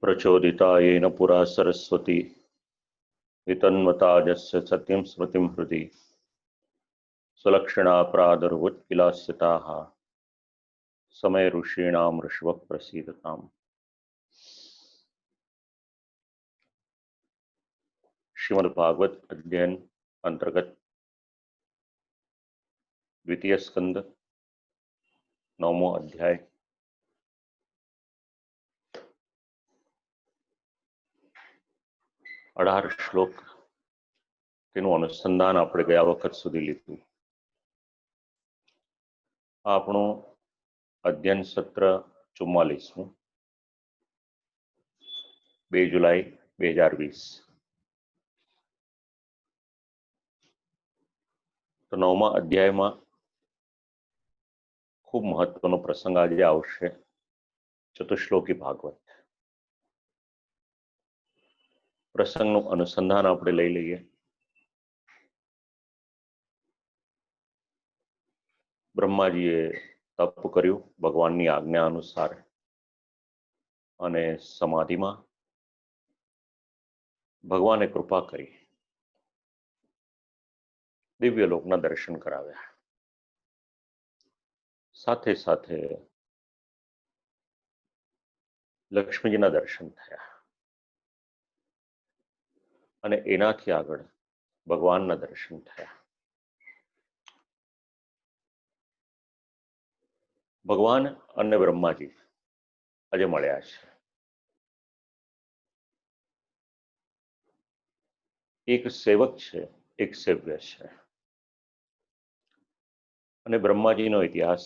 प्रचोदिता येन पुरा सरस्वती वितन्वताजस्य सत्यं स्मृतिं हृदि सुलक्षणा प्रादुर्वुत्किलास्यताः समय ऋषीणां ऋषभ प्रसीदताम्। श्रीमद्भागवत अध्ययन अंतर्गत द्वितीय स्कंद 9मो अध्याय 18 શ્લોક તેનું અનુસંધાન આપણે ગયા વખત સુધી લીધું। આપણું અધ્યયન સત્ર 44મું 2 જુલાઈ 2020। તો 9મા અધ્યાયમાં ખૂબ મહત્વનો પ્રસંગ આજે આવશે, ચતુશ્લોકી ભાગવત। પ્રસંગનું અનુસંધાન આપણે લઈ લઈએ। બ્રહ્માજીએ તપ કર્યું ભગવાનની આજ્ઞા અનુસાર અને સમાધિમાં ભગવાને કૃપા કરી દિવ્ય લોકના દર્શન કરાવ્યા। સાથે સાથે લક્ષ્મીજીના દર્શન થયા અને એનાથી આગળ ભગવાનના દર્શન થયા। ભગવાન અને બ્રહ્માજી આજે મળ્યા છે। એક સેવક છે, એક સેવ્ય છે। અને બ્રહ્માજીનો ઇતિહાસ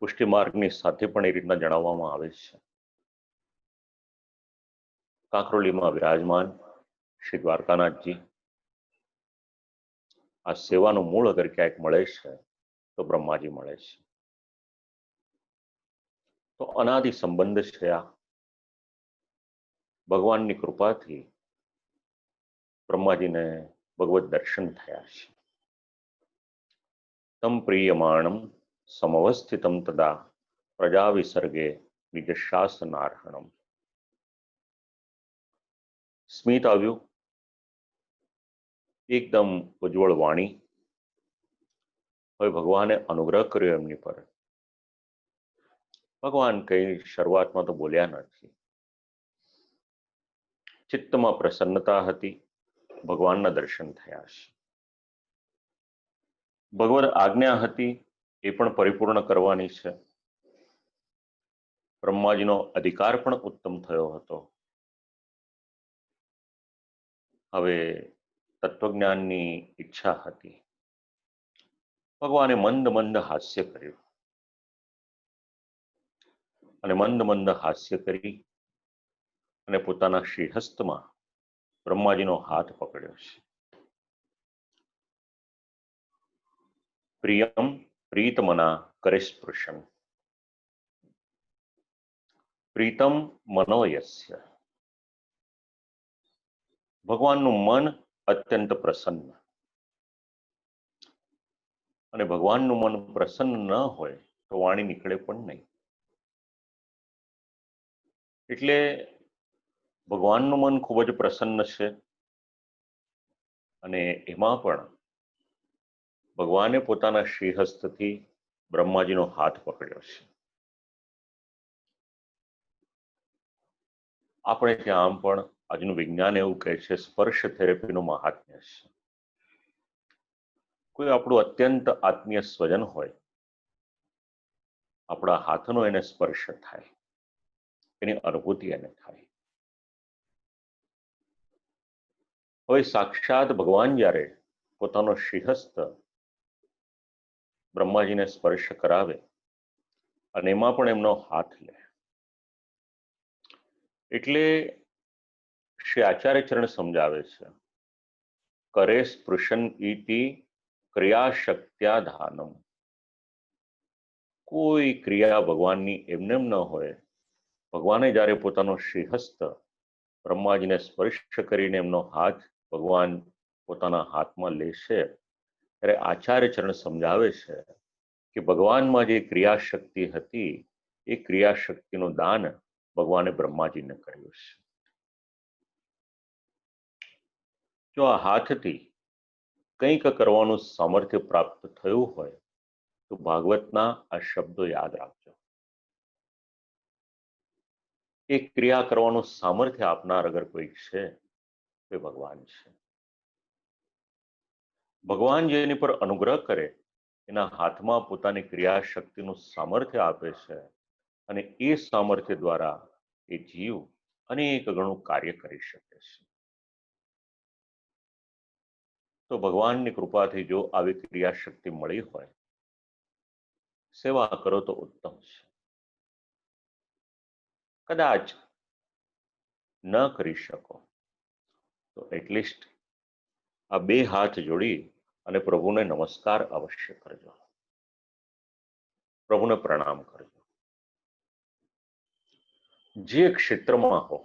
પુષ્ટિ માર્ગની સાથે પણ એ રીતના જણાવવામાં આવે છે। કાંકરોલીમાં વિરાજમાન શ્રી દ્વારકાનાથજી આ સેવાનું મૂળ અગર ક્યાંક મળે છે તો બ્રહ્માજી મળે છે। તો અનાદિ સંબંધ છે આ। ભગવાનની કૃપાથી બ્રહ્માજીને ભગવત દર્શન થયા છે। તમ પ્રિયમાણમ સમવસ્થિતમ તદા પ્રજા વિસર્ગે નિજ શાસનાર્હણમ। સ્મિત આવ્યું, એકદમ ઉજ્જવળ વાણી। હવે ભગવાને અનુગ્રહ કર્યો એમની પર। ભગવાન કઈ શરૂઆતમાં તો બોલ્યા નથી, ચિત્તમાં પ્રસન્નતા હતી, ભગવાનના દર્શન થયા છે। ભગવદ આજ્ઞા હતી એ પણ પરિપૂર્ણ કરવાની છે। બ્રહ્માજીનો અધિકાર પણ ઉત્તમ થયો હતો। હવે તત્વજ્ઞાનની ઈચ્છા હતી। ભગવાને મંદ મંદ હાસ્ય કર્યું અને મંદ મંદ હાસ્ય કરી અને પોતાના શ્રીહસ્તમાં બ્રહ્માજીનો હાથ પકડ્યો છે। પ્રિયમ પ્રીતમના કરે સ્પૃશન, પ્રીતમ મનોયસ્ય। ભગવાનનું મન અત્યંત પ્રસન્ન, અને ભગવાનનું મન પ્રસન્ન ન હોય તો વાણી નીકળે પણ નહીં। એટલે ભગવાનનું મન ખૂબ જ પ્રસન્ન છે અને એમાં પણ ભગવાને પોતાના શ્રીહસ્તથી બ્રહ્માજીનો હાથ પકડ્યો છે। આપણે ત્યાં પણ આજનું વિજ્ઞાન એવું કહે છે સ્પર્શ થેરેપીનું મહાત્મ્ય છે। કોઈ આપણું અત્યંત આત્મીય સ્વજન હોય, આપણા હાથનો એને સ્પર્શ થાય, એની અનુભૂતિ એને થાય। હવે સાક્ષાત ભગવાન જ્યારે પોતાનો શ્રીહસ્ત બ્રહ્માજીને સ્પર્શ કરાવે અને એમાં પણ એમનો હાથ લે, એટલે શ્રી આચાર્યચરણ સમજાવે છે કરે સ્પૃશન ઇતિ ક્રિયાશક્ત્યાધાનમ। કોઈ ક્રિયા ભગવાનની એમને ન હોય, ભગવાને જ્યારે પોતાનો શ્રીહસ્ત બ્રહ્માજીને સ્પર્શ કરીને એમનો હાથ ભગવાન પોતાના હાથમાં લેશે ત્યારે આચાર્યચરણ સમજાવે છે કે ભગવાનમાં જે ક્રિયાશક્તિ હતી એ ક્રિયાશક્તિનું દાન ભગવાને બ્રહ્માજીને કર્યું છે. જો આ હાથથી કંઈક કરવાનું સામર્થ્ય પ્રાપ્ત થયું હોય તો ભાગવતના આ શબ્દો યાદ રાખજો. એ ક્રિયા કરવાનું સામર્થ્ય આપનાર અગર કોઈ છે તે ભગવાન છે. ભગવાન જેની પર અનુગ્રહ કરે એના હાથમાં પોતાની ક્રિયા શક્તિનું સામર્થ્ય આપે છે અને એ સામર્થ્ય દ્વારા એ જીવ અનેક ગણું કાર્ય કરી શકે છે. તો ભગવાનની કૃપાથી જો આવી ક્રિયા શક્તિ મળી હોય, સેવા કરો તો ઉત્તમ છે. કદાચ ન કરી શકો તો એટલીસ્ટ આ બે હાથ જોડી અને પ્રભુને નમસ્કાર અવશ્ય કરજો, પ્રભુને પ્રણામ કરજો. જે ક્ષેત્રમાં હો,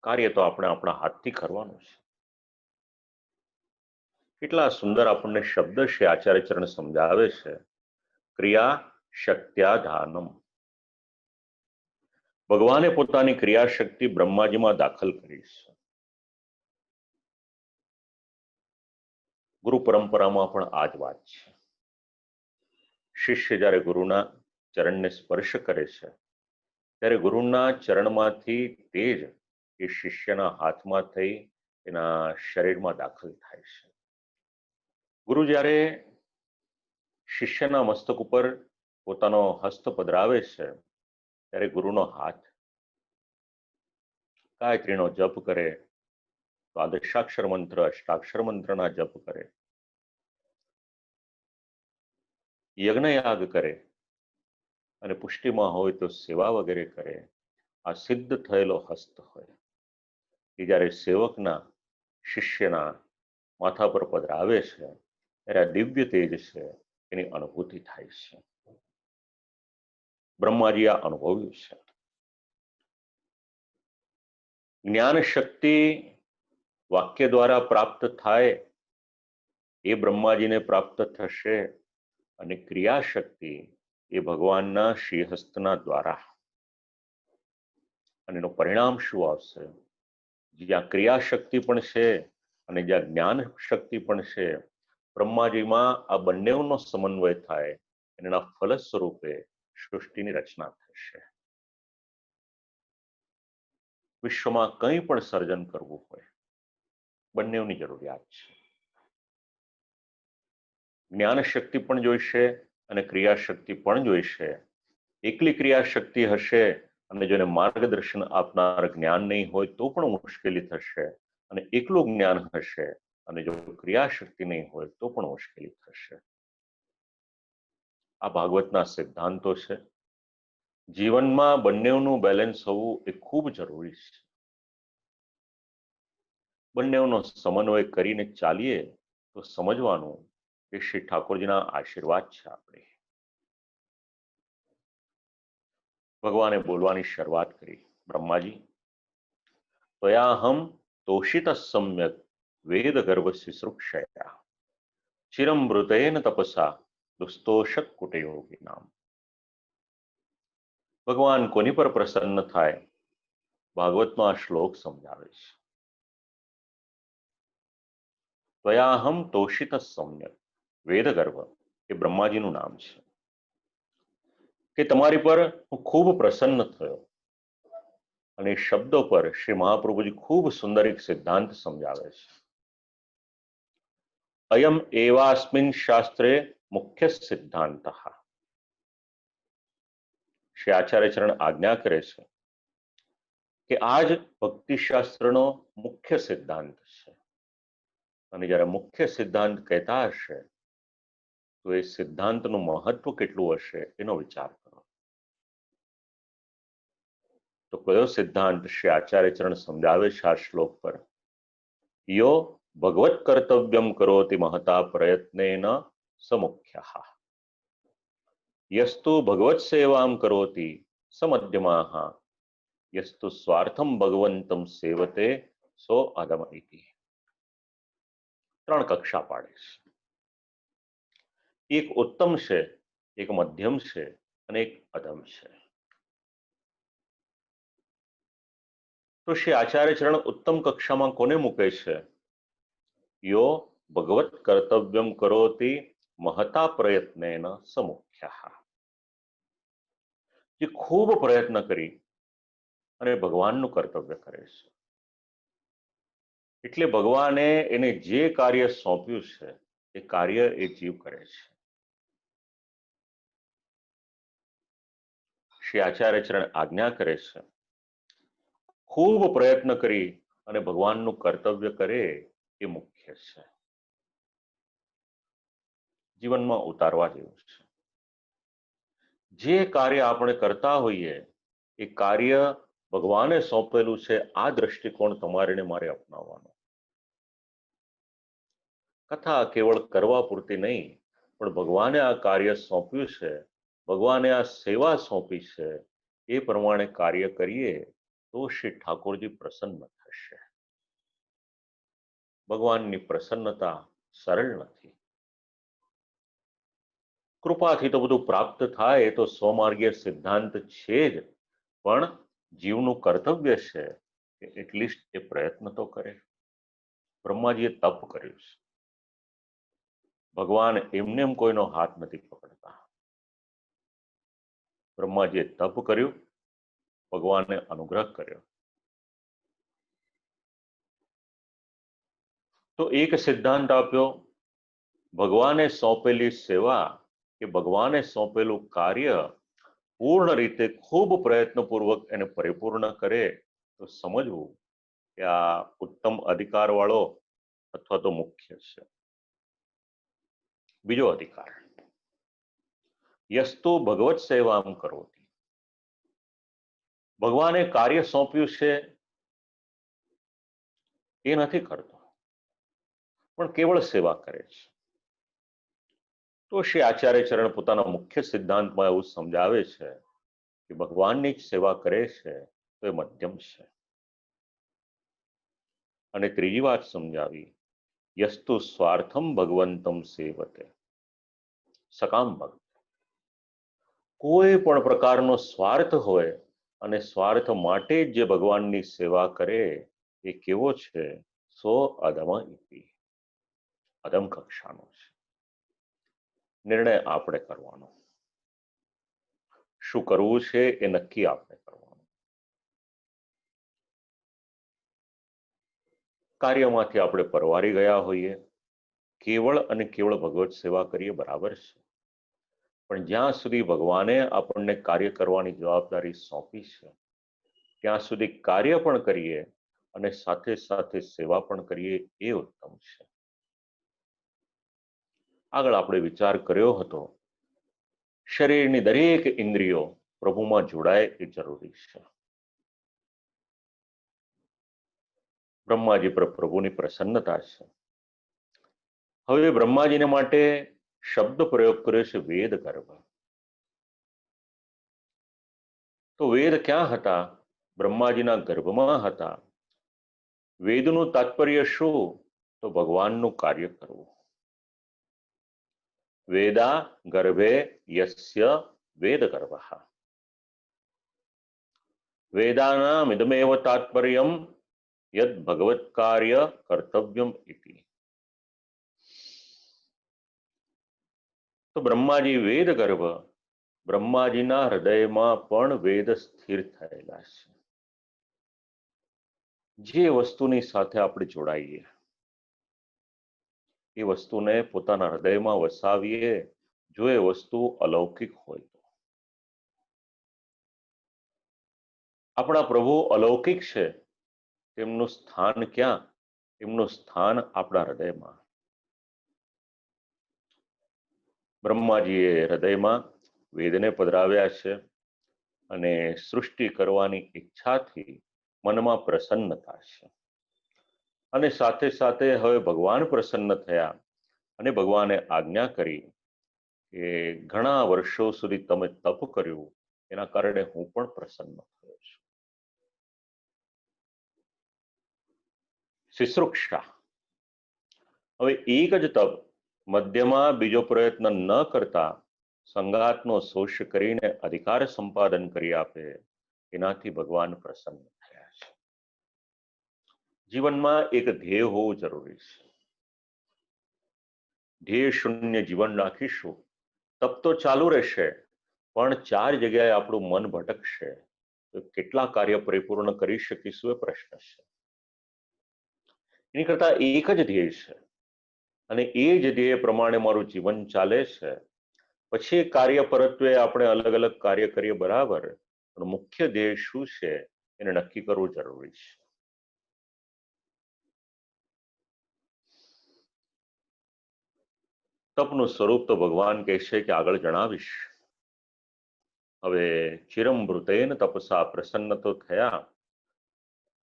કાર્ય તો આપણે આપણા હાથથી કરવાનું છે. કેટલા સુંદર આપણને શબ્દ શ્રી આચાર્ય ચરણ સમજાવે છે. ક્રિયા શક્ત્યાધાનમ. ભગવાને પોતાની ક્રિયા શક્તિ બ્રહ્માજીમાં દાખલ કરી છે. ગુરુ પરંપરામાં પણ આ જ વાત છે. શિષ્ય જ્યારે ગુરુના ચરણને સ્પર્શ કરે છે ત્યારે ગુરુના ચરણમાંથી તેજ એ શિષ્યના હાથમાં થઈ એના શરીરમાં દાખલ થાય છે. ગુરુ જ્યારે શિષ્યના મસ્તક ઉપર પોતાનો હસ્ત પધરાવે છે ત્યારે ગુરુનો હાથ ગાયત્રીનો જપ કરે, દ્વાદશાક્ષર મંત્ર, અષ્ટાક્ષર મંત્રના જપ કરે, યજ્ઞયાગ કરે અને પુષ્ટિમાં હોય તો સેવા વગેરે કરે. આ સિદ્ધ થયેલો હસ્ત હોય એ જ્યારે સેવકના શિષ્યના માથા પર પધરાવે છે ત્યારે આ દિવ્ય તેજ છે એની અનુભૂતિ થાય છે. બ્રહ્માજી આ અનુભવ્યું છે. જ્ઞાન શક્તિ વાક્ય દ્વારા પ્રાપ્ત થાય એ બ્રહ્માજીને પ્રાપ્ત થશે અને ક્રિયા શક્તિ એ ભગવાનના શ્રીહસ્તના દ્વારા. અને એનું પરિણામ શું આવશે? જ્યાં ક્રિયા શક્તિ પણ છે અને જ્યાં જ્ઞાન શક્તિ પણ છે, બ્રહ્માજીમાં આ બંનેનો સમન્વય થાય અને એના ફલ સ્વરૂપે સૃષ્ટિની રચના થશે. વિશ્વમાં કંઈ પણ સર્જન કરવું હોય, બંનેની જરૂરિયાત છે. જ્ઞાન શક્તિ પણ જોઈશે અને ક્રિયા શક્તિ પણ જોઈશે. એકલી ક્રિયા શક્તિ હશે અને જેને માર્ગદર્શન આપનાર જ્ઞાન નહીં હોય તો પણ મુશ્કેલી થશે, અને એકલું જ્ઞાન હશે અને જો ક્રિયા શક્તિ નહીં હોય તો પણ મુશ્કેલી થશે. આ ભાગવતના સિદ્ધાંતો છે. જીવનમાં બંનેનું બેલેન્સ હોવું એ ખૂબ જરૂરી છે. બંનેનો સમન્વય કરીને ચાલીએ તો સમજવાનું કે શ્રી ઠાકોરજીના આશીર્વાદ છે. આપણે ભગવાને બોલવાની શરૂઆત કરી, બ્રહ્માજી ત્વયાહમ તોષિત સમ્યક વેદ ગર્ભ શુશ્રૂષયા ચિરમૃતેન તપસા દુસ્તોષક કુટયોગી નામ. ભગવાન કોની પર પ્રસન્ન થાય? ભાગવતનો આ શ્લોક સમજાવે છે. ત્વયાહમ તોષિત સમ્યક, વેદ ગર્ભ એ બ્રહ્માજીનું નામ છે કે તમારી પર હું ખૂબ પ્રસન્ન થયો. અને શબ્દો પર શ્રી મહાપ્રભુજી ખૂબ સુંદર એક સિદ્ધાંત સમજાવે છે. અયમ એવાસ્મિન શાસ્ત્રે મુખ્ય સિદ્ધાંત. શ્રી આચાર્ય ચરણ આજ્ઞા કરે છે કે આ જ ભક્તિશાસ્ત્રનો મુખ્ય સિદ્ધાંત છે. અને જ્યારે મુખ્ય સિદ્ધાંત કહેતા હશે તો એ સિદ્ધાંતનું મહત્વ કેટલું હશે એનો વિચાર કરો. તો કયો સિદ્ધાંત શ્રી આચાર્ય ચરણ સમજાવે છે આ શ્લોક પર? યો ભગવત કર્તવ્યમ કરોતિ મહતા પ્રયત્નેન સમુખ્યઃ યસ્તુ ભગવત સેવામ કરોતિ સમધ્યમાઃ યસ્તુ સ્વાર્થમ ભગવંતમ સેવતે સો અધમ ઇતિ. 3 કક્ષા પાડે છે. એક ઉત્તમ છે, એક મધ્યમ છે અને એક અધમ છે. તો શ્રી આચાર્ય ચરણ ઉત્તમ કક્ષામાં કોને મૂકે છે? યો ભગવત કર્તવ્યમ કરોતિ મહતા પ્રયત્નેન સમુખ્યા, જે ખૂબ પ્રયત્ન કરી અને ભગવાનનું કર્તવ્ય કરે છે. એટલે ભગવાને એને જે કાર્ય સોંપ્યું છે એ કાર્ય એ જીવ કરે છે. શ્રી આચાર્ય ચરણ આજ્ઞા કરે છે, ખૂબ પ્રયત્ન કરી અને ભગવાનનું કર્તવ્ય કરે એ મુખ્ય છે, જીવનમાં ઉતારવા જેવું છે. જે કાર્ય આપણે કરતા હોઈએ એ કાર્ય ભગવાને સોંપેલું છે, આ દ્રષ્ટિકોણ તમારે ને મારે અપનાવવાનો. કથા કેવળ કરવા પૂરતી નહીં, પણ ભગવાને આ કાર્ય સોંપ્યું છે, ભગવાને આ સેવા સોંપી છે, એ પ્રમાણે કાર્ય કરીએ તો શ્રી ઠાકોરજી પ્રસન્ન થશે. ભગવાનની પ્રસન્નતા સરળ નથી. કૃપાથી તો બધું પ્રાપ્ત થાય એ તો સ્વમાર્ગીય સિદ્ધાંત છે જ, પણ જીવનું કર્તવ્ય છે કે એટલીસ્ટ એ પ્રયત્ન તો કરે. બ્રહ્માજીએ તપ કર્યું છે. ભગવાન એમને એમ કોઈનો હાથ નથી પકડતા. બ્રહ્માજીએ તપ કર્યું, ભગવાને અનુગ્રહ કર્યો. તો એક સિદ્ધાંત આપ્યો, ભગવાને સોંપેલી સેવા કે ભગવાને સોંપેલું કાર્ય પૂર્ણ રીતે ખૂબ પ્રયત્નપૂર્વક એને પરિપૂર્ણ કરે તો સમજવું કે આ ઉત્તમ અધિકાર વાળો અથવા તો મુખ્ય છે. બીજો અધિકાર, યસ્તુ ભગવત સેવામ કરોતિ. ભગવાને કાર્ય સોંપ્યું છે એ નથી કરતો, પણ કેવળ સેવા કરે છે. તો શ્રી આચાર્ય ચરણ પોતાના મુખ્ય સિદ્ધાંતમાં એવું સમજાવે છે કે ભગવાનની જ સેવા કરે છે તો એ મધ્યમ છે. અને ત્રીજી વાત સમજાવી, યસ્તુ સ્વાર્થમ ભગવંતમ સેવતે. સકામ ભક્ત, કોઈ પણ પ્રકારનો સ્વાર્થ હોય અને સ્વાર્થ માટે જે ભગવાનની સેવા કરે એ કેવો છે? સો અધમ ઇતિ, અધમ કક્ષાનો છે. નિર્ણય આપણે કરવાનો, શું કરવું છે એ નક્કી આપણે કરવાનું. કાર્યમાંથી આપણે પરવારી ગયા હોઈએ, કેવળ અને કેવળ ભગવત સેવા કરીએ બરાબર છે, પણ જ્યાં સુધી ભગવાને આપણને કાર્ય કરવાની જવાબદારી સોંપી છે ત્યાં સુધી કાર્ય પણ કરીએ અને સાથે સાથે સેવા પણ કરીએ એ ઉત્તમ છે. આગળ આપણે વિચાર કર્યો હતો, શરીરની દરેક ઇન્દ્રિયો પ્રભુમાં જોડાય એ જરૂરી છે. બ્રહ્માજી પર પ્રભુની પ્રસન્નતા છે. હવે બ્રહ્માજીને માટે શબ્દ પ્રયોગ કર્યો છે વેદ ગર્ભ. તો વેદ ક્યાં હતા? બ્રહ્માજીના ગર્ભમાં હતા. વેદનું તાત્પર્ય શું? તો ભગવાનનું કાર્ય કરવું. વેદા ગર્ભે યસ્ય વેદ ગર્ભઃ. વેદાનામ ઇદમેવ તાત્પર્યમ યદ ભગવત કાર્ય કર્તવ્યમ ઇતિ. તો બ્રહ્માજી વેદ ગર્ભ, બ્રહ્માજીના હૃદયમાં પણ વેદ સ્થિર થયેલા છે. જે વસ્તુની સાથે આપણે જોડાઈએ એ વસ્તુને પોતાના હૃદયમાં વસાવીએ, જો એ વસ્તુ અલૌકિક હોય તો. આપણા પ્રભુ અલૌકિક છે, તેમનું સ્થાન ક્યાં? એમનું સ્થાન આપણા હૃદયમાં. બ્રહ્માજીએ હૃદયમાં વેદને પધરાવ્યા છે અને સૃષ્ટિ કરવાની ઈચ્છાથી મનમાં પ્રસન્નતા છે. અને સાથે સાથે હવે ભગવાન પ્રસન્ન થયા અને ભગવાને આજ્ઞા કરી કે ઘણા વર્ષો સુધી તમે તપ કર્યું, એના કારણે હું પણ પ્રસન્ન થયો છું. શુશ્રૂષા, હવે એક જ તપ, મધ્યમાં બીજો પ્રયત્ન ન કરતા સંગાતનો શોષ કરીને અધિકાર સંપાદન કરી આપે, એનાથી ભગવાન પ્રસન્ન થયા છે. જીવનમાં એક ધ્યેય હોવું જરૂરી છે. ધ્યેય શૂન્ય જીવન રાખીશું તપ તો ચાલુ રહેશે, પણ 4 જગ્યાએ આપણું મન ભટકશે તો કેટલા કાર્ય પરિપૂર્ણ કરી શકીશું એ પ્રશ્ન છે. એની કરતા એક જ ધ્યેય છે અને એ જ ધ્યેય પ્રમાણે મારું જીવન ચાલે છે. પછી કાર્ય પરત્વે આપણે અલગ અલગ કાર્ય કરીએ બરાબર, પણ મુખ્ય ધ્યેય શું છે એને નક્કી કરવું જરૂરી છે. તપનું સ્વરૂપ તો ભગવાન કહે છે કે આગળ જણાવીશ. હવે ચિરમૃતેન તપસા પ્રસન્ન તો થયા.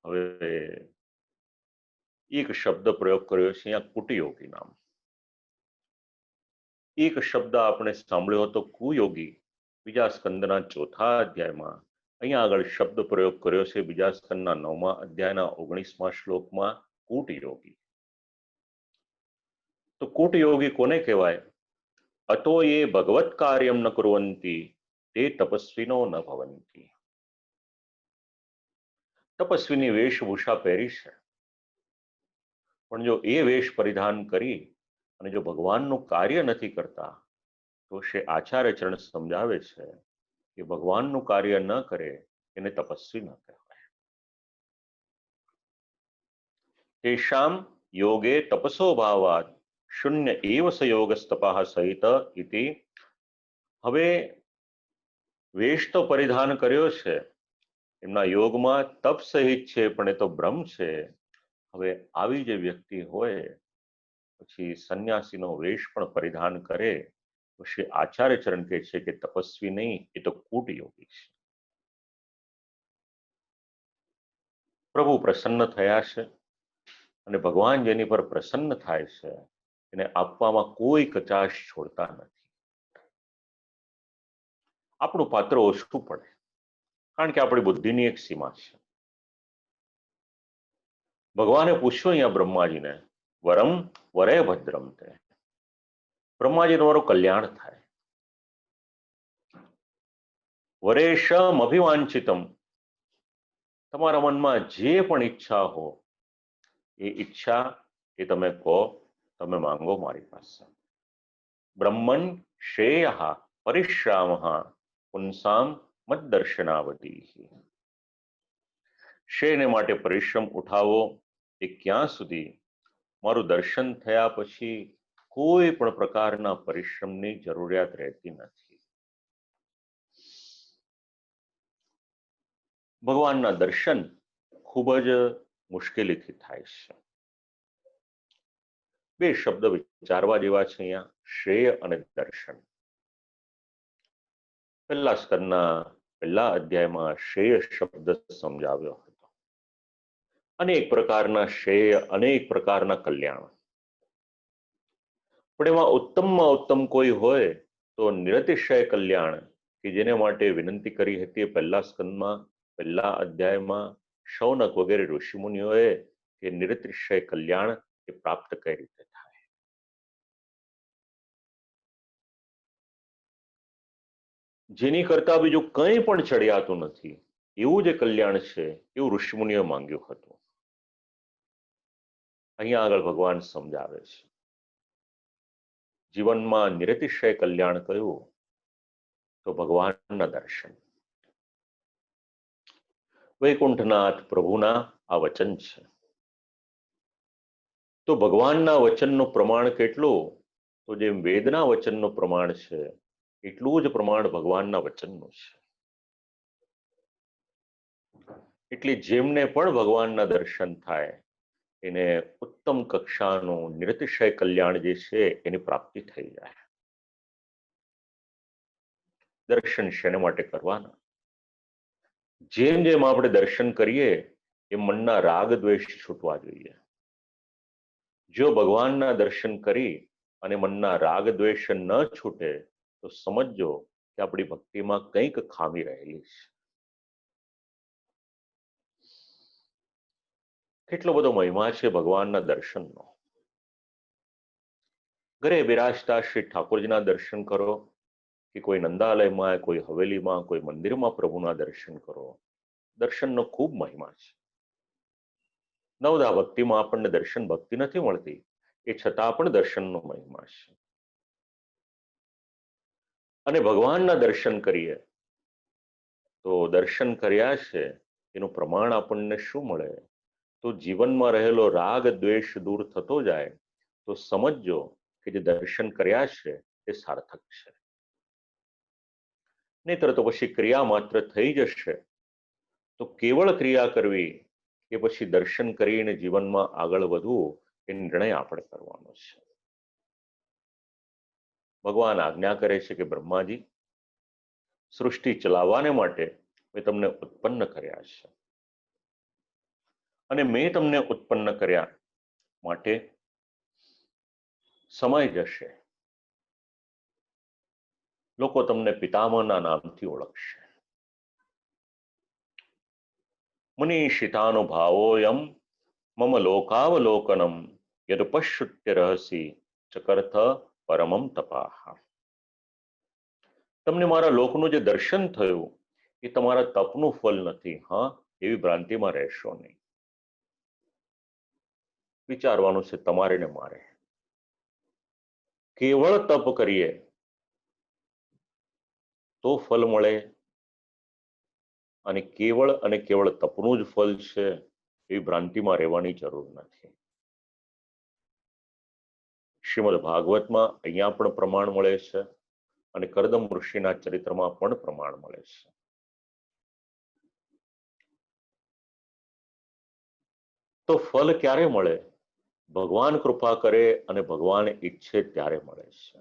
હવે એક શબ્દ પ્રયોગ કર્યો છે અહીંયા, કુટયોગી નામ. એક શબ્દ આપણે સાંભળ્યો હતો કુયોગી, બીજા સ્કંદના 4થા અધ્યાયમાં. અહીંયા આગળ શબ્દ પ્રયોગ કર્યો છે બીજા સ્કંદના 9મા અધ્યાયના 19મા શ્લોકમાં, કૂટયોગી. તો કૂટયોગી કોને કહેવાય? અતો એ ભગવત કાર્યમ ન કુર્વંતી તે તપસ્વીનો ન ભવંતી. તપસ્વીની વેશભૂષા પહેરી છે, પણ જો એ વેશ પરિધાન કરી અને જો ભગવાનનું કાર્ય નથી કરતા તો શ્રી આચાર્ય ચરણ સમજાવે છે કે ભગવાનનું કાર્ય ન કરે એને તપસ્વી ન કહેવાય. તેષામ યોગે તપસો ભાવાત શૂન્ય એવ સ યોગસ્તપઃ સહિત ઇતિ. હવે વેશ તો પરિધાન કર્યો છે, એમના યોગમાં તપ સહિત છે, પણ એ તો ભ્રમ છે. હવે આવી જે વ્યક્તિ હોય પછી સંન્યાસીનો વેશ પણ પરિધાન કરે તો શ્રી આચાર્ય ચરણ કહે છે કે તપસ્વી નહીં, એ તો કૂટયોગી છે. પ્રભુ પ્રસન્ન થયા છે અને ભગવાન જેની પર પ્રસન્ન થાય છે એને આપવામાં કોઈ કચાશ છોડતા નથી. આપણું પાત્ર ઓછું પડે કારણ કે આપણી બુદ્ધિની એક સીમા છે. ભગવાને પૂછ્યું અહીંયા બ્રહ્માજીને, વરમ વરે ભદ્રમ તે. બ્રહ્માજી તમારું કલ્યાણ થાય. વરેશમ અભિવાંચિતમ, તમારા મનમાં જે પણ ઈચ્છા હો એ ઈચ્છા એ તમે કહો, તમે માંગો મારી પાસે. બ્રહ્મન શ્રેય પરિશ્રામ પુંસામ મદદર્શનાવતી. શેને માટે પરિશ્રમ ઉઠાવો? એ ક્યાં સુધી? મારું દર્શન થયા પછી કોઈ પણ પ્રકારના પરિશ્રમની જરૂરિયાત રહેતી નથી. ભગવાનના દર્શન ખૂબ જ મુશ્કેલીથી થાય છે. બે શબ્દ વિચારવા જેવા છે અહીંયા, શ્રેય અને દર્શન. પહેલા સ્કંદના પહેલા અધ્યાયમાં શ્રેય શબ્દ સમજાવ્યો હતો. અનેક પ્રકારના શ્રેય, અનેક પ્રકારના કલ્યાણ, પણ એમાં ઉત્તમમાં ઉત્તમ કોઈ હોય તો નિરતિશય કલ્યાણ, કે જેને માટે વિનંતી કરી હતી પહેલા સ્કંદમાં પહેલા અધ્યાયમાં શૌનક વગેરે ઋષિમુનિઓએ કે નિરતિશય કલ્યાણ એ પ્રાપ્ત કઈ રીતે થાય. જેની કરતા બીજું કંઈ પણ ચડિયાતું નથી એવું જે કલ્યાણ છે એવું ઋષિમુનિએ માંગ્યું હતું. અહીંયા આગળ ભગવાન સમજાવે છે. જીવનમાં નિરતિશય કલ્યાણ કયું? તો ભગવાનના દર્શન. વૈકુંઠનાથ પ્રભુના આ વચન છે. તો ભગવાનના વચનનું પ્રમાણ કેટલું? તો જેમ વેદના વચનનું પ્રમાણ છે એટલું જ પ્રમાણ ભગવાનના વચનનું છે. એટલે જેમને પણ ભગવાનના દર્શન થાય એને ઉત્તમ કક્ષાનું નિરતિશય કલ્યાણ જે છે એની પ્રાપ્તિ થઈ જાય. દર્શન શેને માટે કરવાના? જેમ જેમ આપણે દર્શન કરીએ એ મનના રાગ દ્વેષ છૂટવા જોઈએ. જો ભગવાનના દર્શન કરી અને મનના રાગ દ્વેષ ન છૂટે તો સમજો કે આપણી ભક્તિમાં કંઈક ખામી રહેલી છે. કેટલો બધો મહિમા છે ભગવાનના દર્શનનો. ઘરે બિરાજતા શ્રી ઠાકોરજીના દર્શન કરો કે કોઈ નંદાલયમાં, કોઈ હવેલીમાં, કોઈ મંદિરમાં પ્રભુના દર્શન કરો, દર્શનનો ખૂબ મહિમા છે. નવદા ભક્તિમાં આપણને દર્શન ભક્તિ નથી મળતી, એ છતાં પણ દર્શનનો મહિમા છે. અને ભગવાનના દર્શન કરીએ તો દર્શન કર્યા છે એનું પ્રમાણ આપણને શું મળે? તો જીવનમાં રહેલો રાગ દ્વેષ દૂર થતો જાય તો સમજજો કે જે દર્શન કર્યા છે એ સાર્થક છે. નહીતર તો પછી ક્રિયા માત્ર થઈ જશે. તો કેવળ ક્રિયા કરવી કે પછી દર્શન કરીને જીવનમાં આગળ વધવું એ નિર્ણય આપણે કરવાનો છે. ભગવાન આજ્ઞા કરે છે કે બ્રહ્માજી, સૃષ્ટિ ચલાવવાને માટે મેં તમને ઉત્પન્ન કર્યા છે, અને મેં તમને ઉત્પન્ન કર્યા માટે સમય જશે, લોકો તમને પિતામહના નામથી ઓળખશે. મનીષિતાનુભાવોયમ મમ લોકાવલોકનમ યદ પશ્યુત્ય રહસી ચકર્થ પરમમ તપાહ. તમને મારા લોકનું જે દર્શન થયું એ તમારા તપનું ફળ નથી. હા, એવી ભ્રાંતિમાં રહેશો નહીં. વિચારવાનું છે તમારે ને મારે. કેવળ તપ કરીએ તો ફળ મળે, અને કેવળ તપનું જ ફળ છે એવી ભ્રાંતિમાં રહેવાની જરૂર નથી. શ્રીમદ ભાગવતમાં અહીંયા પણ પ્રમાણ મળે છે, અને કરદમ ઋષિના ચરિત્રમાં પણ પ્રમાણ મળે છે. તો ફળ ક્યારે મળે? ભગવાન કૃપા કરે અને ભગવાન ઈચ્છે ત્યારે મળે છે.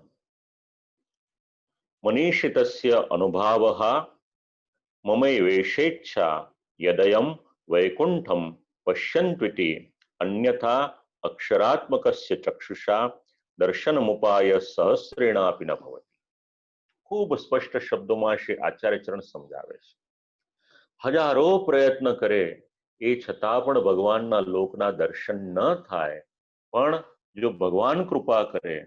મનીષિતસ્ય અનુભાવઃ મમૈવેશેચ્છા યદયમ વૈકુંઠમ પશ્યન્ત્વિતિ અન્યથા અક્ષરાત્મકસ્ય ચક્ષુષા દર્શનમુપાય સહસ્રેણાપી ન ભવતિ. ખૂબ સ્પષ્ટ શબ્દોમાં શ્રી આચાર્યચરણ સમજાવે છે. હજારો પ્રયત્ન કરે એ છતાં પણ ભગવાનના લોકના દર્શન ન થાય, પણ જો ભગવાન કૃપા કરે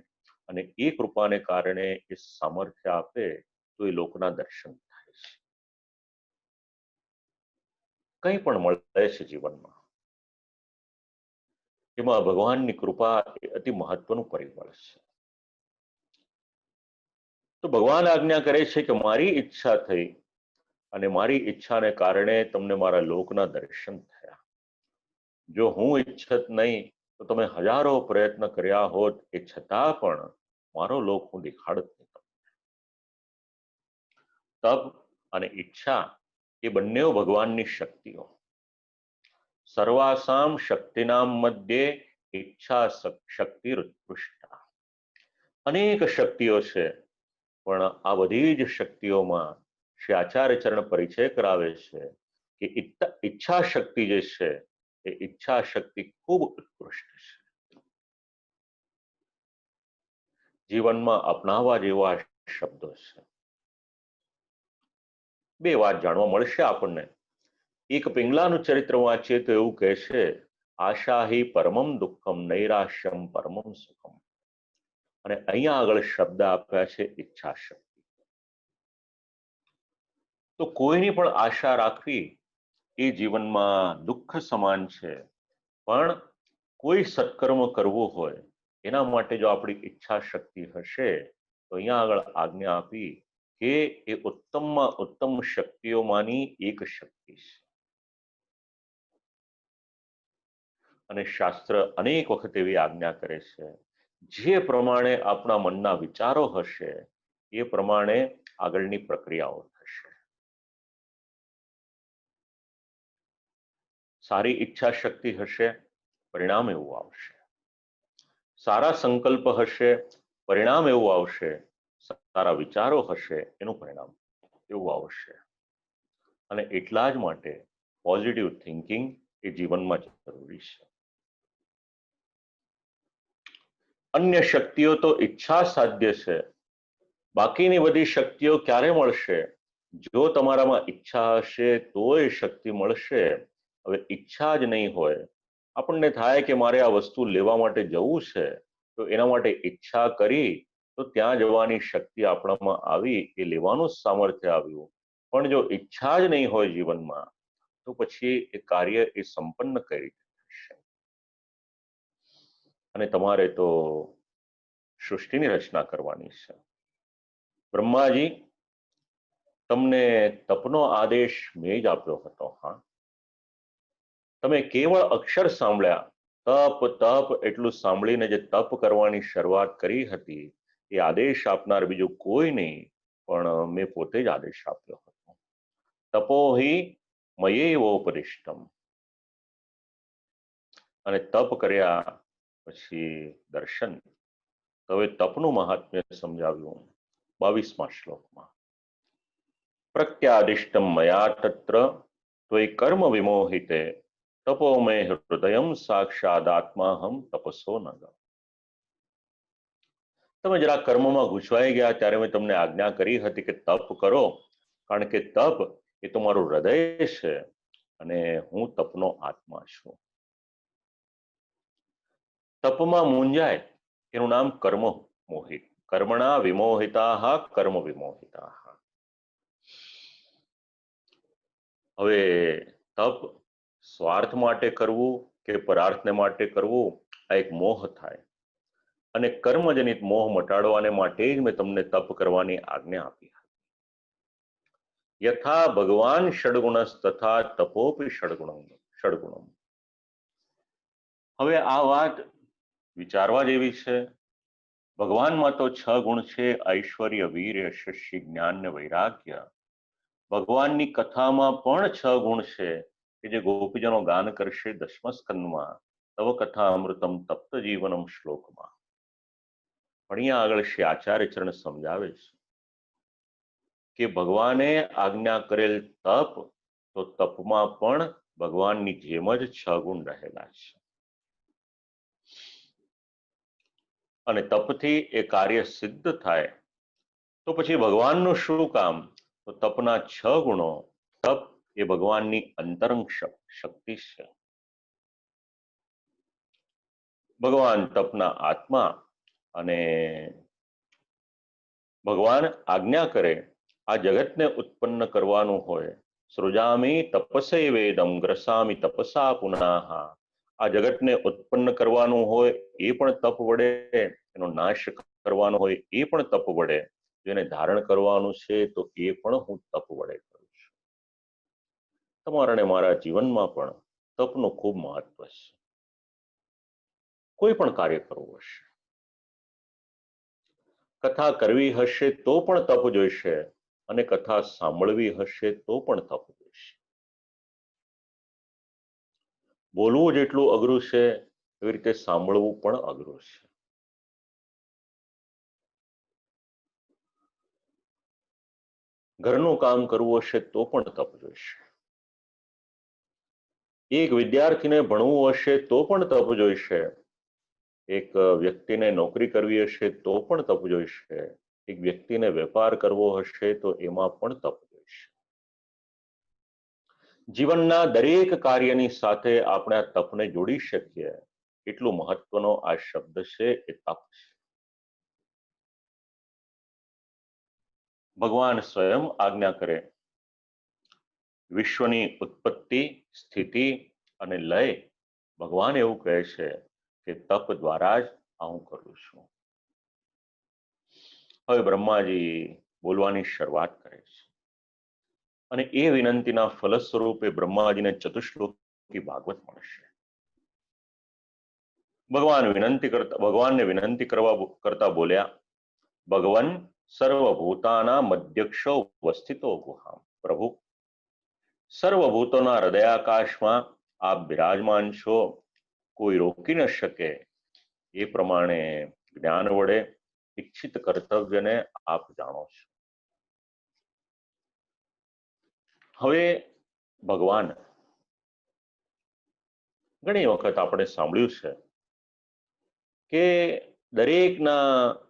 અને એ કૃપાને કારણે એ સામર્થ્ય આપે તો એ લોકના દર્શન થાય છે. કંઈ પણ મળે છે જીવનમાં, એમાં ભગવાનની કૃપા એ અતિ મહત્વનું પરિબળ છે. તો ભગવાન આજ્ઞા કરે છે કે મારી ઈચ્છા થઈ અને મારી ઈચ્છાને કારણે તમને મારા લોકના દર્શન થયા. જો હું ઈચ્છત નહીં તો તમે હજારો પ્રયત્ન કર્યા હોત, એ છતાં પણ મારો લોક હું દેખાડત નહીં. તપ અને ઈચ્છા એ બંને ભગવાનની શક્તિઓ. સર્વાસામ શક્તિનામ મધ્યે ઈચ્છા શક્તિ ઉત્કૃષ્ટા. અનેક શક્તિઓ છે, પણ આ બધી જ શક્તિઓમાં શ્રી આચાર્યચરણ પરિચય કરાવે છે કે ઈચ્છા શક્તિ જે છે એ ઈચ્છા શક્તિ ખૂબ ઉત્કૃષ્ટ છે. જીવનમાં અપનાવવા જેવા શબ્દો છે. બે વાત જાણવા મળશે આપણને. એક પિંગલાનું ચરિત્ર વાંચીએ તો એવું કહે છે, આશા હિ પરમમ દુઃખમ નૈરાશ્યમ પરમમ સુખમ. અને અહીંયા આગળ શબ્દ આપ્યા છે ઈચ્છા શક્તિ. તો કોઈની પણ આશા રાખવી એ જીવનમાં દુઃખ સમાન છે, પણ કોઈ સત્કર્મ કરવું હોય એના માટે જો આપણી ઈચ્છા શક્તિ હશે તો અહીંયા આગળ આજ્ઞા આપી કે એ ઉત્તમમાં ઉત્તમ શક્તિઓમાંની એક શક્તિ છે. અને શાસ્ત્ર અનેક વખત એવી આજ્ઞા કરે છે, જે પ્રમાણે આપણા મનના વિચારો હશે એ પ્રમાણે આગળની પ્રક્રિયાઓ થશે. સારી ઈચ્છા શક્તિ હશે, પરિણામ એવું આવશે. સારા સંકલ્પ હશે, પરિણામ એવું આવશે. સારા વિચારો હશે, એનું પરિણામ એવું આવશે. અને એટલા જ માટે પોઝિટિવ થિંકિંગ એ જીવનમાં જરૂરી છે. અન્ય શક્તિઓ તો ઈચ્છા સાધ્ય છે, બાકીની બધી શક્તિઓ ક્યારે મળશે? જો તમારામાં ઈચ્છા હશે તો એ શક્તિ મળશે. હવે ઈચ્છા જ નહીં હોય, આપણને થાય કે મારે આ વસ્તુ લેવા માટે જવું છે, તો એના માટે ઈચ્છા કરી તો ત્યાં જવાની શક્તિ આપણામાં આવી, એ લેવાનું સામર્થ્ય આવ્યું. પણ જો ઈચ્છા જ નહીં હોય જીવનમાં, તો પછી એ કાર્ય એ સંપન્ન કઈ રીતે થશે? અને તમારે તો સૃષ્ટિની રચના કરવાની છે. બ્રહ્માજી, તમને તપનો આદેશ મેં જ આપ્યો હતો. હા, તમે કેવળ અક્ષર સાંભળ્યા, તપ તપ એટલું સાંભળીને જે તપ કરવાની શરૂઆત કરી હતી, એ આદેશ આપનાર બીજું કોઈ નહીં, પણ મેં પોતે જ આદેશ આપ્યો હતો. તપો હિ મયેવોપદિષ્ટમ. અને તપ કર્યા પછી દર્શન. તો હવે તપનું મહાત્મ્ય સમજાવ્યું 22મા શ્લોકમાં. પ્રત્યાદિષ્ટમ મયા તત્ર ત્વયિ કર્મ વિમોહિતે તપો મે હૃદયમ સાક્ષાદાત્માહમ તપસો નગ. તમે જરા કર્મમાં ઘૂસવાઈ ગયા ત્યારે મેં તમને આજ્ઞા કરી હતી કે તપ કરો, કારણ કે તપ એ તમારું હૃદય છે અને હું તપનો આત્મા છું. તપમાં મૂંઝાય એનું નામ કર્મ મોહિત. કર્મણા વિમોહિતા કર્મ વિમોહિતા. હવે તપ સ્વાર્થ માટે કરવું કે પરાર્થને માટે કરવું, આ એક મોહ થાય. અને કર્મજનિત મોહ મટાડવાને માટે જ મેં તમને તપ કરવાની આજ્ઞા આપી. યથા ભગવાન ષડગુણસ તથા તપોપી ષડગુણમ. હવે આ વાત વિચારવા જેવી છે. ભગવાનમાં તો 6 ગુણ છે: ઐશ્વર્ય, વીર્ય, શસ્ય, જ્ઞાન ને વૈરાગ્ય. ભગવાનની કથામાં પણ 6 ગુણ છે કે જે ગોપીજનો ગાન કરશે 10મા સ્કંદમાં, તવ કથા અમૃતમ તપ્ત જીવનમ શ્લોકમાં. પણ અહીંયા આગળ શ્રી આચાર્ય ચરણ સમજાવે છે કે ભગવાને આજ્ઞા કરેલ તપ, તો તપમાં પણ ભગવાનની જેમ જ 6 ગુણ રહેલા છે. અને તપથી એ કાર્ય સિદ્ધ થાય તો પછી ભગવાનનું શું કામ? તો તપના 6 ગુણો, તપ એ ભગવાનની અંતરંગ શક્તિ છે. ભગવાન તપના આત્મા, અને ભગવાન આજ્ઞા કરે આ જગતને ઉત્પન્ન કરવાનું હોય. સૃજામી તપસે વેદમ ગ્રસામી તપસા પુનાહ. આ જગતને ઉત્પન્ન કરવાનું હોય એ પણ તપ વડે, એનો નાશ કરવાનો હોય એ પણ તપ વડે, જેને ધારણ કરવાનું છે તો એ પણ હું તપ વડે કરું છું. તમારા ને મારા જીવનમાં પણ તપનું ખૂબ મહત્વ છે. કોઈ પણ કાર્ય કરવું હશે, કથા કરવી હશે તો પણ તપ જોઈશે, અને કથા સાંભળવી હશે તો પણ તપ જોઈશે. બોલવું જેટલું અઘરું છે એવી રીતે સાંભળવું પણ અઘરું છે. ઘરનું કામ કરવું હશે તો પણ તપ જોઈશે. એક વિદ્યાર્થીને ભણવું હશે તો પણ તપ જોઈશે. એક વ્યક્તિને નોકરી કરવી હશે તો પણ તપ જોઈશે. એક વ્યક્તિને વેપાર કરવો હશે તો એમાં પણ તપ જોઈશે. જીવનના દરેક કાર્યની સાથે આપણે આ તપને જોડી શકીએ એટલું મહત્વનો આ શબ્દ છે, એ તપ છે. ભગવાન સ્વયં આજ્ઞા કરે. વિશ્વની ઉત્પત્તિ, સ્થિતિ અને લય ભગવાન એવું કહે છે કે તપ દ્વારા જ હું કરું છું. હવે બ્રહ્માજી બોલવાની શરૂઆત કરે છે, અને એ વિનંતીના ફલ સ્વરૂપે બ્રહ્માજીને ચતુશ્લોકી ભાગવત મળશે. ભગવાનને વિનંતી કરતા બોલ્યા, ભગવન સર્વભૂતાના મધ્યક્ષો ઉપસ્થિતો ગુહામ. પ્રભુ, સર્વભૂતોના હૃદયાકાશમાં આપ બિરાજમાન છો, કોઈ રોકી ન શકે. એ પ્રમાણે જ્ઞાન વડે ઇચ્છિત કર્તવ્યને આપ જાણો છો. હવે ભગવાન, ઘણી વખત આપણે સાંભળ્યું છે કે દરેકના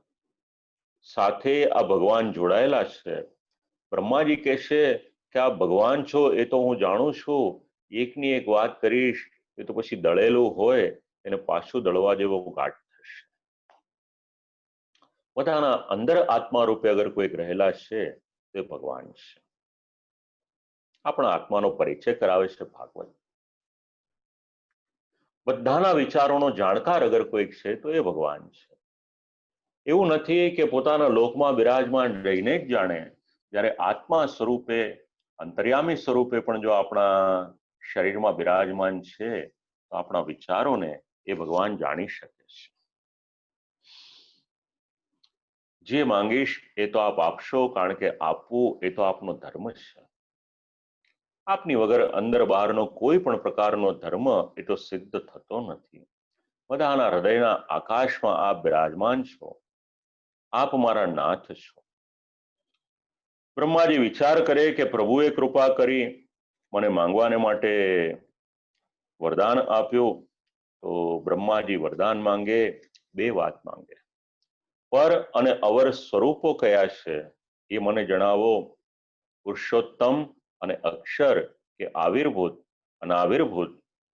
સાથે આ ભગવાન જોડાયેલા છે. બ્રહ્માજી કહેશે કે આ ભગવાન છો એ તો હું જાણું છું, એકની એક વાત કરીશ એ તો પછી દળેલું હોય એને પાછું દળવા જેવો ઘાટ થશે. બધાના અંદર આત્મા રૂપે અગર કોઈક રહેલા છે તે ભગવાન છે. આપણા આત્માનો પરિચય કરાવે છે ભાગવત. બધાના વિચારોનો જાણકાર અગર કોઈક છે તો એ ભગવાન છે. એવું નથી કે પોતાના લોકમાં બિરાજમાન રહીને જ જાણે, જ્યારે આત્મા સ્વરૂપે, અંતર્યામી સ્વરૂપે પણ જો આપણા શરીરમાં બિરાજમાન છે તો આપણા વિચારોને એ ભગવાન જાણી શકે છે. જે માંગીશ એ તો આપ આપશો, કારણ કે આપવું એ તો આપનો ધર્મ છે. આપની વગર અંદર બહારનો કોઈ પણ પ્રકારનો ધર્મ એ તો સિદ્ધ થતો નથી. બધાના હૃદયના આકાશમાં આપ બિરાજમાન છો. આપ મારા નાથ છો. બ્રહ્માજી વિચાર કરે કે પ્રભુએ કૃપા કરી મને માંગવાને માટે વરદાન આપ્યું, તો બ્રહ્માજી વરદાન માંગે, બે વાત માંગે. પર અને અવર સ્વરૂપો કયા છે એ મને જણાવો. પુરુષોત્તમ અને અક્ષર કે આવિર્ભૂત, અનાવિર્ભૂત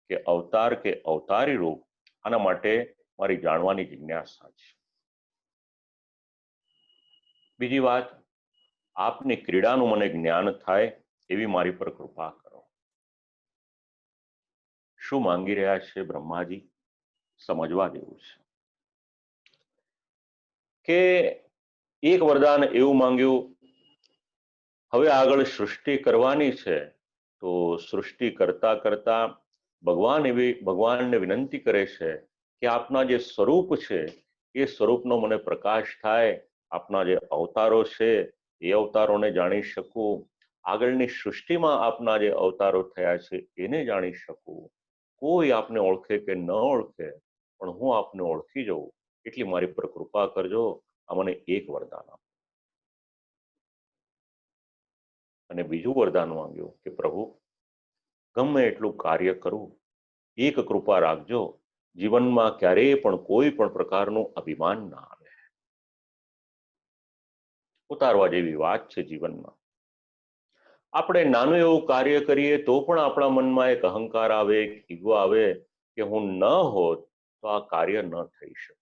કે અવતાર કે અવતારી રૂપ, આના માટે મારી જાણવાની જિજ્ઞાસા છે. બીજી વાત, આપની ક્રીડાનું મને જ્ઞાન થાય એવી મારી પર કૃપા કરો. શું માંગી રહ્યા છે બ્રહ્માજી? સમજવા જેવું છે કે એક વરદાન એવું માંગ્યું, હવે આગળ સૃષ્ટિ કરવાની છે, તો સૃષ્ટિ કરતા કરતા ભગવાનને વિનંતી કરે છે કે આપના જે સ્વરૂપ છે એ સ્વરૂપનો મને પ્રકાશ થાય. આપના જે અવતારો છે એ અવતારોને જાણી શકું. આગળની સૃષ્ટિમાં આપના જે અવતારો થયા છે એને જાણી શકું. કોઈ આપને ઓળખે કે ન ઓળખે, પણ હું આપને ઓળખી જાઉં એટલી મારી પર કૃપા કરજો. આ મને એક વરદાન આપો. અને બીજું વરદાન માંગ્યું કે પ્રભુ, ગમે એટલું કાર્ય કરું, એક કૃપા રાખજો, જીવનમાં ક્યારેય પણ કોઈ પણ પ્રકારનું અભિમાન ના આવે. ઉતારવા જેવી વાત છે જીવનમાં. આપણે નાનું એવું કાર્ય કરીએ તો પણ આપણા મનમાં એક અહંકાર આવે, એક ઈગો આવે કે હું ન હોત તો આ કાર્ય ન થઈ શક્યો.